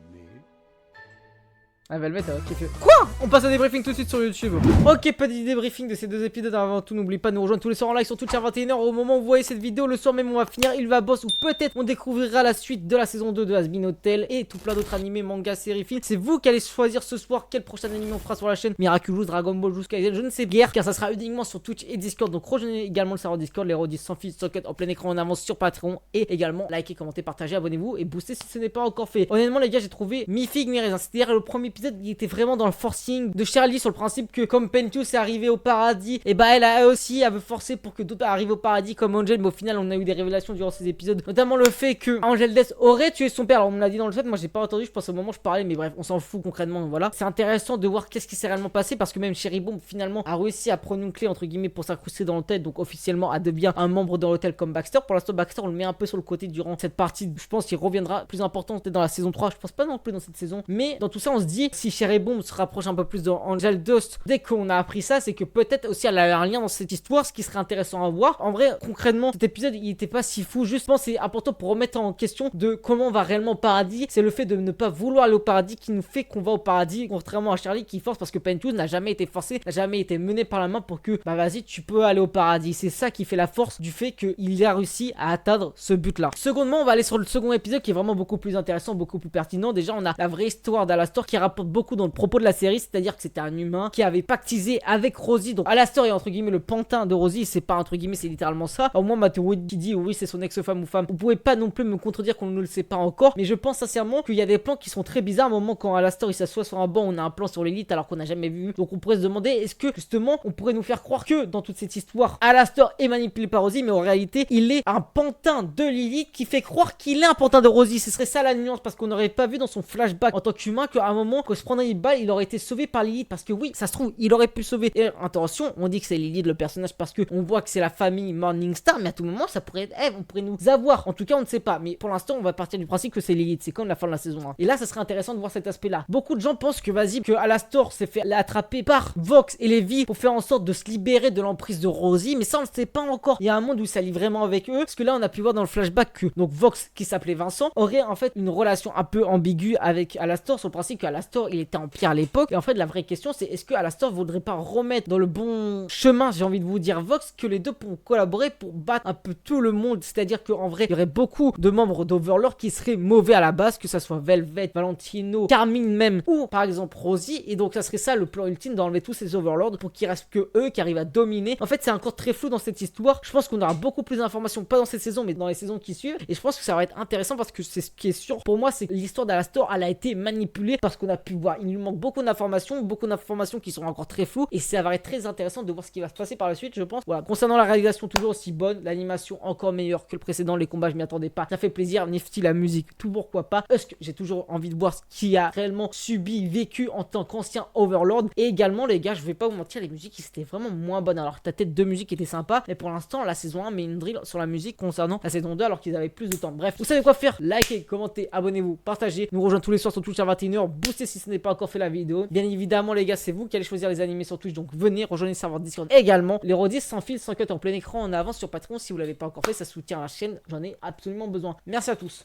Speaker 1: Ah, Velvet a kiffé. Quoi? On passe à débriefing tout de suite sur YouTube. Ok, petit débriefing de ces 2 épisodes. Avant tout, n'oublie pas de nous rejoindre tous les soirs en live sur Twitch à 21h. Au moment où vous voyez cette vidéo, le soir même, on va finir Il va boss, ou peut-être on découvrira la suite de la saison 2 de Hazbin Hotel et tout plein d'autres animés, mangas, séries, films. C'est vous qui allez choisir ce soir quel prochain anime on fera sur la chaîne. Miraculous, Dragon Ball, Jusqu'à je ne sais guère, car ça sera uniquement sur Twitch et Discord. Donc rejoignez également le serveur Discord, les rodis sans fil, socket en plein écran en avance sur Patreon. Et également, likez, commentez, partagez, abonnez-vous et boostez si ce n'est pas encore fait. Honnêtement, les gars, j'ai trouvé mi-figue, mi-raisin. C'est-à-dire, le premier épisode, il était vraiment dans le forcing de Charlie sur le principe que comme Pentus est arrivé au paradis, et bah elle aussi veut forcer pour que d'autres arrivent au paradis comme Angel, mais au final on a eu des révélations durant ces épisodes, notamment le fait que Angel Death aurait tué son père. Alors on me l'a dit dans le chat, moi j'ai pas entendu, je pense au moment où je parlais, mais bref on s'en fout concrètement. Voilà, c'est intéressant de voir qu'est-ce qui s'est réellement passé, parce que même Cherry Bomb finalement a réussi à prendre une clé entre guillemets pour s'incruster dans l'hôtel, donc officiellement elle devient un membre de l'hôtel comme Baxter. Pour l'instant Baxter on le met un peu sur le côté durant cette partie, je pense qu'il reviendra plus important peut-être dans la saison 3, je pense pas non plus dans cette saison, mais dans tout ça on se dit si Cherry Bomb se rapproche un peu plus de Angel Dust dès qu'on a appris ça, c'est que peut-être aussi elle a un lien dans cette histoire, ce qui serait intéressant à voir. En vrai, concrètement, cet épisode il était pas si fou, juste je pense c'est important pour remettre en question de comment on va réellement au paradis. C'est le fait de ne pas vouloir aller au paradis qui nous fait qu'on va au paradis, contrairement à Charlie qui force, parce que Pentus n'a jamais été forcé, n'a jamais été mené par la main pour que bah vas-y tu peux aller au paradis. C'est ça qui fait la force du fait qu'il a réussi à atteindre ce but là. Secondement, on va aller sur le second épisode qui est vraiment beaucoup plus intéressant, beaucoup plus pertinent. Déjà on a la vraie histoire d'Alastor qui rapporte beaucoup dans le propos de la série, c'est-à-dire que c'était un humain qui avait pactisé avec Rosie. Donc Alastor est entre guillemets le pantin de Rosie, c'est pas entre guillemets, c'est littéralement ça. Au moins ma théorie qui dit oui c'est son ex-femme ou femme, vous pouvez pas non plus me contredire qu'on ne le sait pas encore, mais je pense sincèrement qu'il y a des plans qui sont très bizarres. À un moment quand Alastor il s'assoit sur un banc, on a un plan sur l'élite alors qu'on n'a jamais vu, donc on pourrait se demander est-ce que justement on pourrait nous faire croire que dans toute cette histoire Alastor est manipulé par Rosie, mais en réalité il est un pantin de Lilith qui fait croire qu'il est un pantin de Rosie. Ce serait ça la nuance, parce qu'on n'aurait pas vu dans son flashback en tant qu'humain qu'à un moment quand il se prendrait une balle il aurait été sauvé par Lilith, parce que oui ça se trouve il aurait pu sauver. Et attention, on dit que c'est Lilith le personnage parce que on voit que c'est la famille Morningstar, mais à tout moment ça pourrait être Eve, on pourrait nous avoir, en tout cas on ne sait pas, mais pour l'instant on va partir du principe que c'est Lilith, c'est comme la fin de la saison 1. Et là ça serait intéressant de voir cet aspect là. Beaucoup de gens pensent que vas-y que Alastor s'est fait attraper par Vox et Levi pour faire en sorte de se libérer de l'emprise de Rosie, mais ça on ne sait pas encore. Il y a un monde où ça lie vraiment avec eux, parce que là on a pu voir dans le flashback que donc Vox qui s'appelait Vincent aurait en fait une relation un peu ambiguë avec Alastor, sur le principe qu'Alastor il était empire à l'époque. Et en fait la vraie question c'est est-ce que Alastor voudrait pas remettre dans le bon chemin, j'ai envie de vous dire, Vox, que les deux pourront collaborer pour battre un peu tout le monde, c'est-à-dire qu'en vrai il y aurait beaucoup de membres d'Overlord qui seraient mauvais à la base, que ça soit Velvet, Valentino, Carmine même, ou par exemple Rosie, et donc ça serait ça le plan ultime, d'enlever tous ces Overlords pour qu'il reste que eux qui arrivent à dominer. En fait c'est encore très flou dans cette histoire, je pense qu'on aura beaucoup plus d'informations, pas dans cette saison mais dans les saisons qui suivent, et je pense que ça va être intéressant parce que c'est ce qui est sûr pour moi, c'est que l'histoire d'Alastor elle a été manipulée parce qu'on a pu voir, il lui manque beaucoup d'informations qui sont encore très floues, et ça va être très intéressant de voir ce qui va se passer par la suite, je pense. Voilà, concernant la réalisation toujours aussi bonne, l'animation encore meilleure que le précédent, les combats je m'y attendais pas, ça fait plaisir, Nifty la musique, tout pourquoi pas, parce que j'ai toujours envie de voir ce qui a réellement subi, vécu en tant qu'ancien Overlord. Et également les gars, je vais pas vous mentir, les musiques c'était vraiment moins bonnes, alors ta tête de musique était sympa, mais pour l'instant la saison 1 met une drill sur la musique concernant la saison 2 alors qu'ils avaient plus de temps. Bref, vous savez quoi faire, likez, commentez, abonnez-vous, partagez, nous rejoignez tous les soirs sur Twitch à 21h, boostez si ce n'est pas encore fait la vidéo. Bien évidemment les gars, c'est vous qui allez choisir les animés sur Twitch, donc venez rejoindre le serveur Discord. Également les rediffs sans fil, sans cut, en plein écran en avance sur Patreon si vous l'avez pas encore fait, ça soutient la chaîne, j'en ai absolument besoin. Merci à tous.